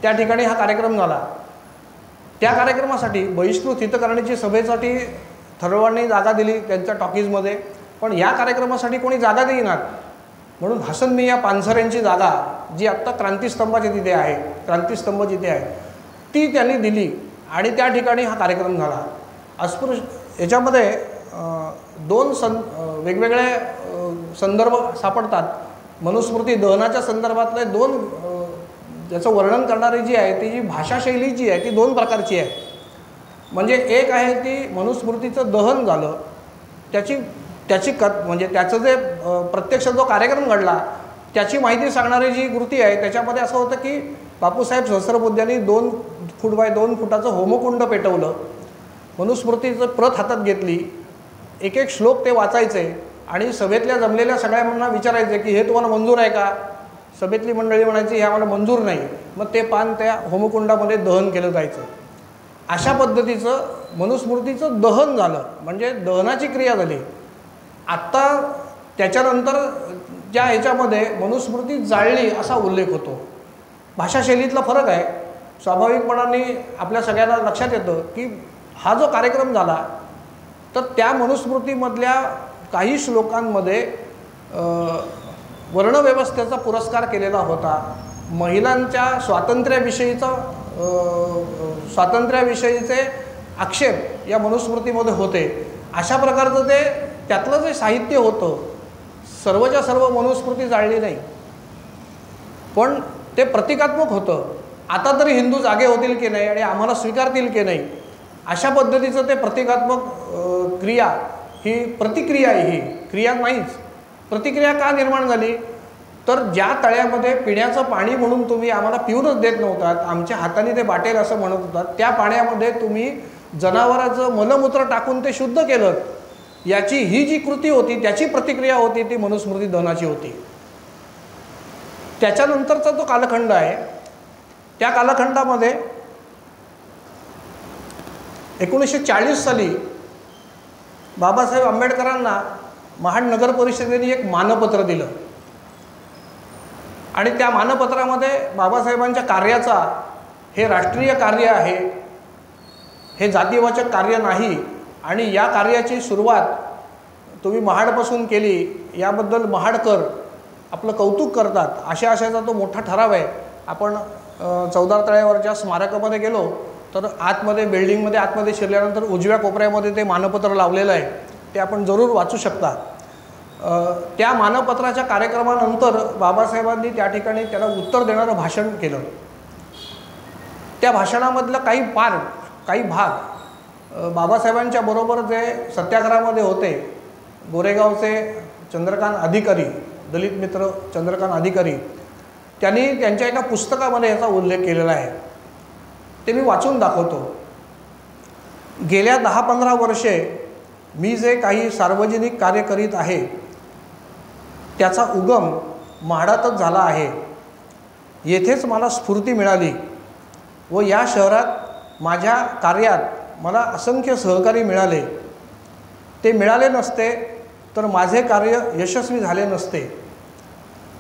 Speaker 1: त्या ठिकाणी हा कार्यक्रम झाला. त्या कार्यक्रमासाठी बहिष्कृत हितकारणीची सभेसाठी थरवांनी जागा दिली त्यांच्या टॉकीजमध्ये, पण या कार्यक्रमासाठी कोणी जागा देईनात म्हणून हसन मियाँ पानसरेंची जागा जी आत्ता क्रांतीस्तंभाच्या तिथे आहे, क्रांतीस्तंभ जिथे आहे ती त्यांनी दिली आणि त्या ठिकाणी हा कार्यक्रम झाला. अस्पृश्य याच्यामध्ये 2 वेगवेगळे संदर्भ सापडतात. मनुस्मृती दहनाच्या संदर्भातले 2 त्याचं वर्णन करणारी जी आहे ती जी भाषाशैली जी आहे ती 2 प्रकारची आहे. म्हणजे एक आहे ती मनुस्मृतीचं दहन झालं त्याची म्हणजे त्याचं जे प्रत्यक्ष जो कार्यक्रम घडला त्याची माहिती सांगणारी जी कृती आहे त्याच्यामध्ये असं होतं की बापूसाहेब सहस्रबुद्ध्यांनी 2 फूट बाय 2 फुटाचं होमकुंड पेटवलं, मनुस्मृतीचं प्रत हातात घेतली, एक एक श्लोक ते वाचायचे आणि सभेतल्या जमलेल्या सगळ्यांना विचारायचे की हे तुम्हाला मंजूर आहे का. सभेतली मंडळी म्हणायची हे आम्हाला मंजूर नाही, मग ते पान त्या होमकुंडामध्ये दहन केलं जायचं. अशा पद्धतीचं मनुस्मृतीचं दहन झालं म्हणजे दहनाची क्रिया झाली. आत्ता त्याच्यानंतर ज्या ह्याच्यामध्ये मनुस्मृती जाळली असा उल्लेख होतो. भाषाशैलीतला फरक आहे. स्वाभाविकपणाने आपल्या सगळ्यांना लक्षात येतं की हा जो कार्यक्रम झाला तर त्या मनुस्मृतीमधल्या काही श्लोकांमध्ये वर्णव्यवस्थेचा पुरस्कार केलेला होता. महिलांच्या स्वातंत्र्याविषयीचे आक्षेप या मनुस्मृतीमध्ये होते. अशा प्रकारचं ते त्यातलं जे साहित्य होतं सर्वच्या सर्व मनुस्मृती जाळली नाही पण ते प्रतिकात्मक होतं. आता तरी हिंदू जागे होतील की नाही आणि आम्हाला स्वीकारतील की नाही अशा पद्धतीचं ते प्रतिकात्मक क्रिया ही प्रतिक्रिया आहे. ही क्रिया नाहीच. प्रतिक्रिया का निर्माण झाली तर ज्या तळ्यामध्ये पिण्याचं पाणी म्हणून तुम्ही आम्हाला पिऊनच देत नव्हतात, आमच्या हाताने ते बाटेल असं म्हणत होतात, त्या पाण्यामध्ये तुम्ही जनावराचं मलमूत्र टाकून ते शुद्ध केलं, याची ही जी कृती होती त्याची प्रतिक्रिया होती ती मनुस्मृती दहनाची होती. त्याच्यानंतरचा जो कालखंड आहे त्या कालखंडामध्ये 1940 साली बाबासाहेब आंबेडकरांना महाड नगर परिषदेने एक मानपत्र दिलं आणि त्या मानपत्रामध्ये बाबासाहेबांच्या कार्याचा हे राष्ट्रीय कार्य आहे, हे जातीवाचक कार्य नाही आणि या कार्याची सुरुवात तुम्ही महाडपासून केली याबद्दल महाडकर आपलं कौतुक करतात, अशाचा तो मोठा ठराव आहे. आपण चौदार तळ्यावरच्या स्मारकामध्ये गेलो तर आतमध्ये बिल्डिंगमध्ये आतमध्ये शिरल्यानंतर उजव्या कोपऱ्यामध्ये ते मानपत्र लावलेलं आहे, ते आपण जरूर वाचू शकता. त्या मानपत्राच्या कार्यक्रमानंतर बाबासाहेबांनी त्या ठिकाणी त्याला उत्तर देणारं भाषण केलं. त्या भाषणामधलं काही भाग बाबासाहेबांच्या बरोबर जे सत्याग्रहामध्ये होते, गोरेगावचे चंद्रकांत अधिकारी, दलित मित्र चंद्रकांत अधिकारी, त्यांनी त्यांच्या एका पुस्तकामध्ये याचा उल्लेख केलेला आहे, ते मी वाचून दाखवतो. गेल्या 10-15 वर्षे मी जे काही सार्वजनिक कार्य करीत आहे त्याचा उगम म्हाडातच झाला आहे. येथेच मला स्फूर्ती मिळाली व या शहरात माझ्या कार्यात मला असंख्य सहकारी मिळाले. ते मिळाले नसते तर माझे कार्य यशस्वी झाले नसते.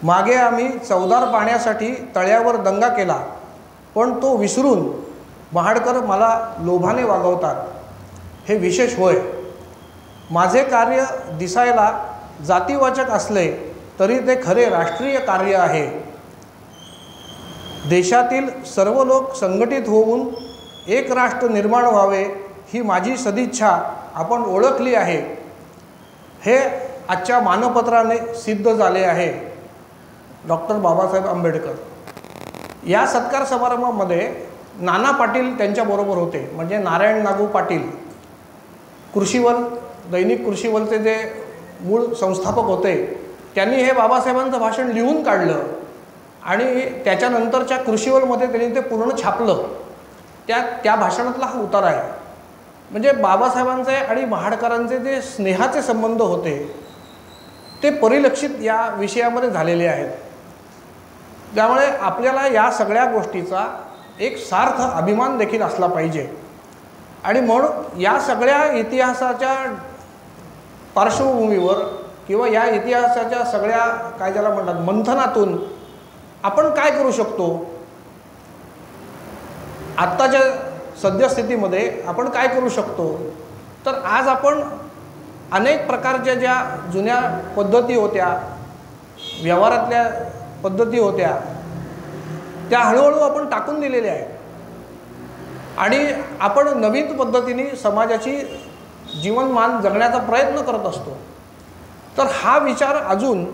Speaker 1: मागे आम्ही चवदार पाण्यासाठी तळ्यावर दंगा केला, पण तो विसरून महाडकर मला लोभाने वागवतात, हे विशेष होय. माझे कार्य दिसायला जातीवाचक असले तरी ते खरे राष्ट्रीय कार्य आहे. देशातील सर्व लोक संघटित होऊन एक राष्ट्र निर्माण व्हावे ही माझी सदिच्छा आपण ओळखली आहे, हे आजच्या मानपत्राने सिद्ध झाले आहे. डॉक्टर बाबासाहेब आंबेडकर. या सत्कार समारंभामध्ये नाना पाटील त्यांच्याबरोबर होते, म्हणजे नारायण नागू पाटील, कृषीवल, दैनिक कृषीवलचे जे मूळ संस्थापक होते, त्यांनी हे बाबासाहेबांचं भाषण लिहून काढलं आणि त्याच्यानंतरच्या कृषीवलमध्ये त्यांनी ते पूर्ण छापलं. त्या भाषणातला हा उतारा आहे. म्हणजे बाबासाहेबांचे आणि महाडकरांचे जे स्नेहाचे संबंध होते ते परिलक्षित या विषयामध्ये झालेले आहेत. त्यामुळे आपल्याला या सगळ्या गोष्टीचा एक सार्थ अभिमान देखील असला पाहिजे आणि म्हणून या सगळ्या इतिहासाच्या पार्श्वभूमीवर किंवा या इतिहासाच्या सगळ्या काय ज्याला म्हणतात मंथनातून आपण काय करू शकतो, आत्ताच्या सद्यस्थितीमध्ये आपण काय करू शकतो, तर आज आपण अनेक प्रकारच्या ज्या जुन्या पद्धती होत्या, व्यवहारातल्या पद्धती होत्या, त्या हळूहळू आपण टाकून दिलेल्या आहेत आणि आपण नवीन पद्धतीने समाजाची जीवनमान जगण्याचा प्रयत्न करत असतो. तर हा विचार अजून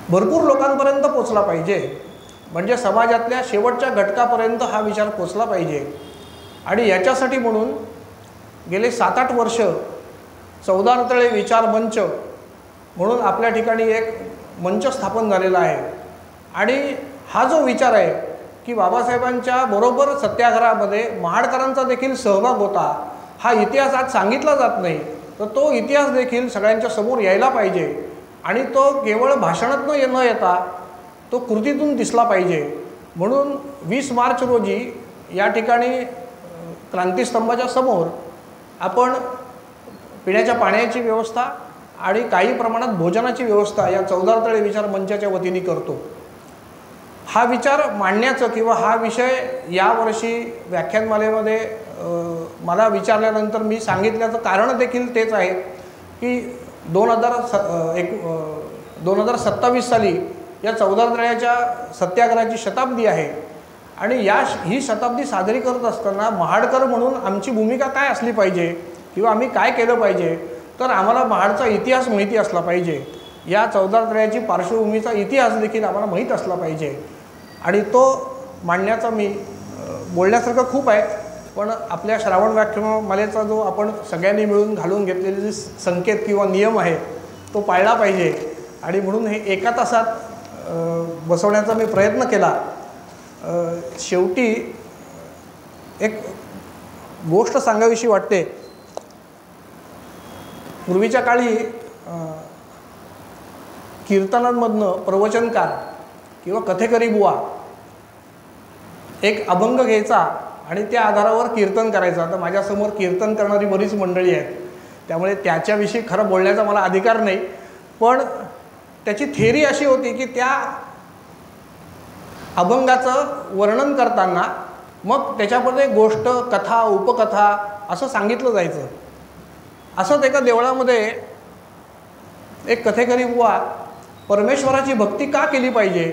Speaker 1: भरपूर लोकांपर्यंत पोचला पाहिजे, म्हणजे समाजातल्या शेवटच्या घटकापर्यंत हा विचार पोचला पाहिजे. आणि याच्यासाठी म्हणून गेले 7-8 वर्ष चौदार तळे विचार मंच म्हणून आपल्या ठिकाणी एक मंच स्थापन झालेला आहे. आणि हा जो विचार आहे की बाबासाहेबांच्या बरोबर सत्याग्रहामध्ये महाडकरांचा देखील सहभाग होता, हा इतिहास आज सांगितला जात नाही, तर तो इतिहास देखील सगळ्यांच्या समोर यायला पाहिजे आणि तो केवळ भाषणात न येता तो कृतीतून दिसला पाहिजे. म्हणून 20 मार्च रोजी या ठिकाणी क्रांतिस्तंभाच्या समोर आपण पिण्याच्या पाण्याची व्यवस्था आणि काही प्रमाणात भोजनाची व्यवस्था या चौदार तळे विचार मंचाच्या वतीने करतो. हा विचार मांडण्याचं किंवा हा विषय यावर्षी व्याख्यानमालेमध्ये मला विचारल्यानंतर मी सांगितल्याचं कारण देखील तेच आहे की 2027 साली या चौदार तळ्याच्या सत्याग्रहाची शताब्दी आहे आणि ही शताब्दी साजरी करत असताना महाडकर म्हणून आमची भूमिका काय असली पाहिजे किंवा आम्ही काय केलं पाहिजे, तर आम्हाला महाडचा इतिहास माहिती असला पाहिजे, या चौदार तळ्याची पार्श्वभूमीचा इतिहास देखील आम्हाला माहीत असला पाहिजे आणि तो मांडण्याचा मी बोलण्यासारखं खूप आहे, पण आपल्या श्रावण व्याख्यानमालेचा जो आपण सगळ्यांनी मिळून घालून घेतलेले जे संकेत किंवा नियम आहे तो पाळला पाहिजे आणि म्हणून हे एका तासात बसवण्याचा मी प्रयत्न केला. शेवटी एक गोष्ट सांगावीशी वाटते. पूर्वीच्या काळी कीर्तनांमधनं प्रवचनकार किंवा कथेकरी बुवा एक अभंग घ्यायचा आणि त्या आधारावर कीर्तन करायचा. तर माझ्यासमोर कीर्तन करणारी बरीच मंडळी आहेत, त्यामुळे त्याच्याविषयी खरं बोलण्याचा मला अधिकार नाही. पण त्याची थेअरी अशी होती की त्या अभंगाचं वर्णन करताना मग त्याच्यामध्ये गोष्ट, कथा, उपकथा असं सांगितलं जायचं. असंच एका देवळामध्ये एक कथेकरी बुवा परमेश्वराची भक्ती का केली पाहिजे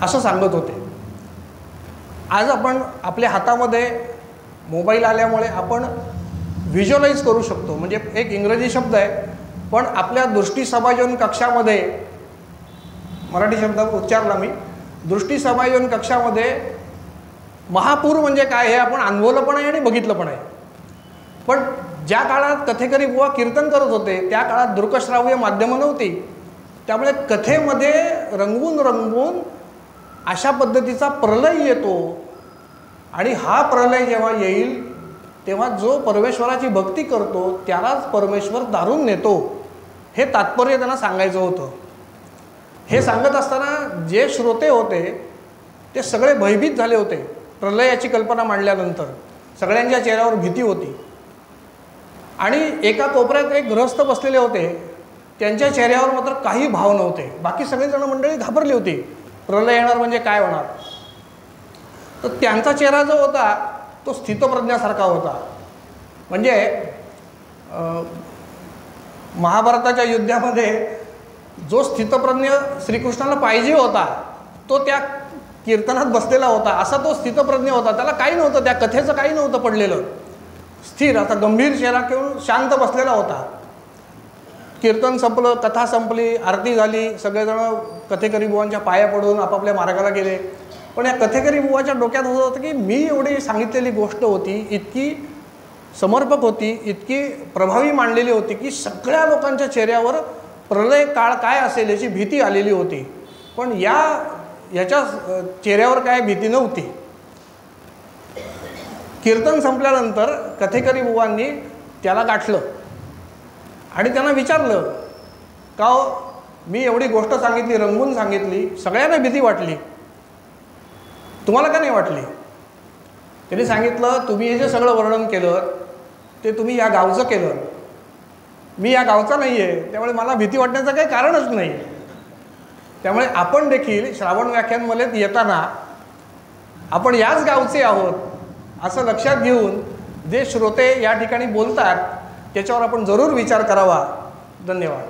Speaker 1: असं सांगत होते. आज आपण आपल्या हातामध्ये मोबाईल आल्यामुळे आपण व्हिज्युअलाइज करू शकतो. म्हणजे एक इंग्रजी शब्द आहे, पण आपल्या दृष्टी समायोजन कक्षामध्ये, मराठी शब्द उच्चारला मी, दृष्टी समायोजन कक्षामध्ये महापूर म्हणजे काय हे आपण अनुभवलं पण आहे आणि बघितलं पण आहे. पण ज्या काळात कथेकरी बुवा कीर्तन करत होते त्या काळात दृकश्राव्य माध्यमं नव्हती. त्यामुळे कथेमध्ये रंगवून रंगवून अशा पद्धतीचा प्रलय येतो आणि हा प्रलय जेव्हा येईल तेव्हा जो परमेश्वराची भक्ती करतो त्यालाच परमेश्वर दारून नेतो, हे तात्पर्य त्यांना सांगायचं होतं. हे सांगत असताना जे श्रोते होते ते सगळे भयभीत झाले होते. प्रलयाची कल्पना मांडल्यानंतर सगळ्यांच्या चेहऱ्यावर भीती होती. आणि एका कोपऱ्यात एक गृहस्थ बसलेले होते, त्यांच्या चेहऱ्यावर मात्र काही भाव नव्हते. बाकी सगळेजण मंडळी घाबरली होती, प्रलय येणार म्हणजे काय होणार. तर त्यांचा चेहरा जो होता तो स्थितप्रज्ञासारखा होता. म्हणजे महाभारताच्या युद्धामध्ये जो स्थितप्रज्ञ श्रीकृष्णाला पाहिजे होता तो त्या कीर्तनात बसलेला होता, असा तो स्थितप्रज्ञ होता. त्याला काही नव्हतं, त्या कथेचं काही नव्हतं पडलेलं. स्थिर, आता गंभीर चेहरा घेऊन शांत बसलेला होता. कीर्तन संपलं, कथा संपली, आरती झाली, सगळेजण कथेकरी बुवांच्या पाया पडून आपापल्या मार्गाला गेले. पण या कथेकरी बुवाच्या डोक्यात होत होतं की मी एवढी सांगितलेली गोष्ट होती, इतकी समर्पक होती, इतकी प्रभावी मांडलेली होती की सगळ्या लोकांच्या चेहऱ्यावर प्रलय काळ काय असेल याची भीती आलेली होती. पण याच्या चेहऱ्यावर काय भीती नव्हती. कीर्तन संपल्यानंतर कथेकरी बुवांनी त्याला गाठलं आणि त्यांना विचारलं का हो, मी एवढी गोष्ट सांगितली, रंगवून सांगितली, सगळ्यांना भीती वाटली, तुम्हाला का नाही वाटली? त्यांनी सांगितलं तुम्ही हे जे सगळं वर्णन केलं ते तुम्ही या गावचं केलं, मी या गावचा नाही आहे, त्यामुळे मला भीती वाटण्याचं काही कारणच नाही. त्यामुळे आपण देखील श्रावण व्याख्यानमालेत येताना आपण याच गावचे आहोत असं लक्षात घेऊन जे श्रोते या ठिकाणी बोलतात त्याच्यावर आपण जरूर विचार करावा. धन्यवाद.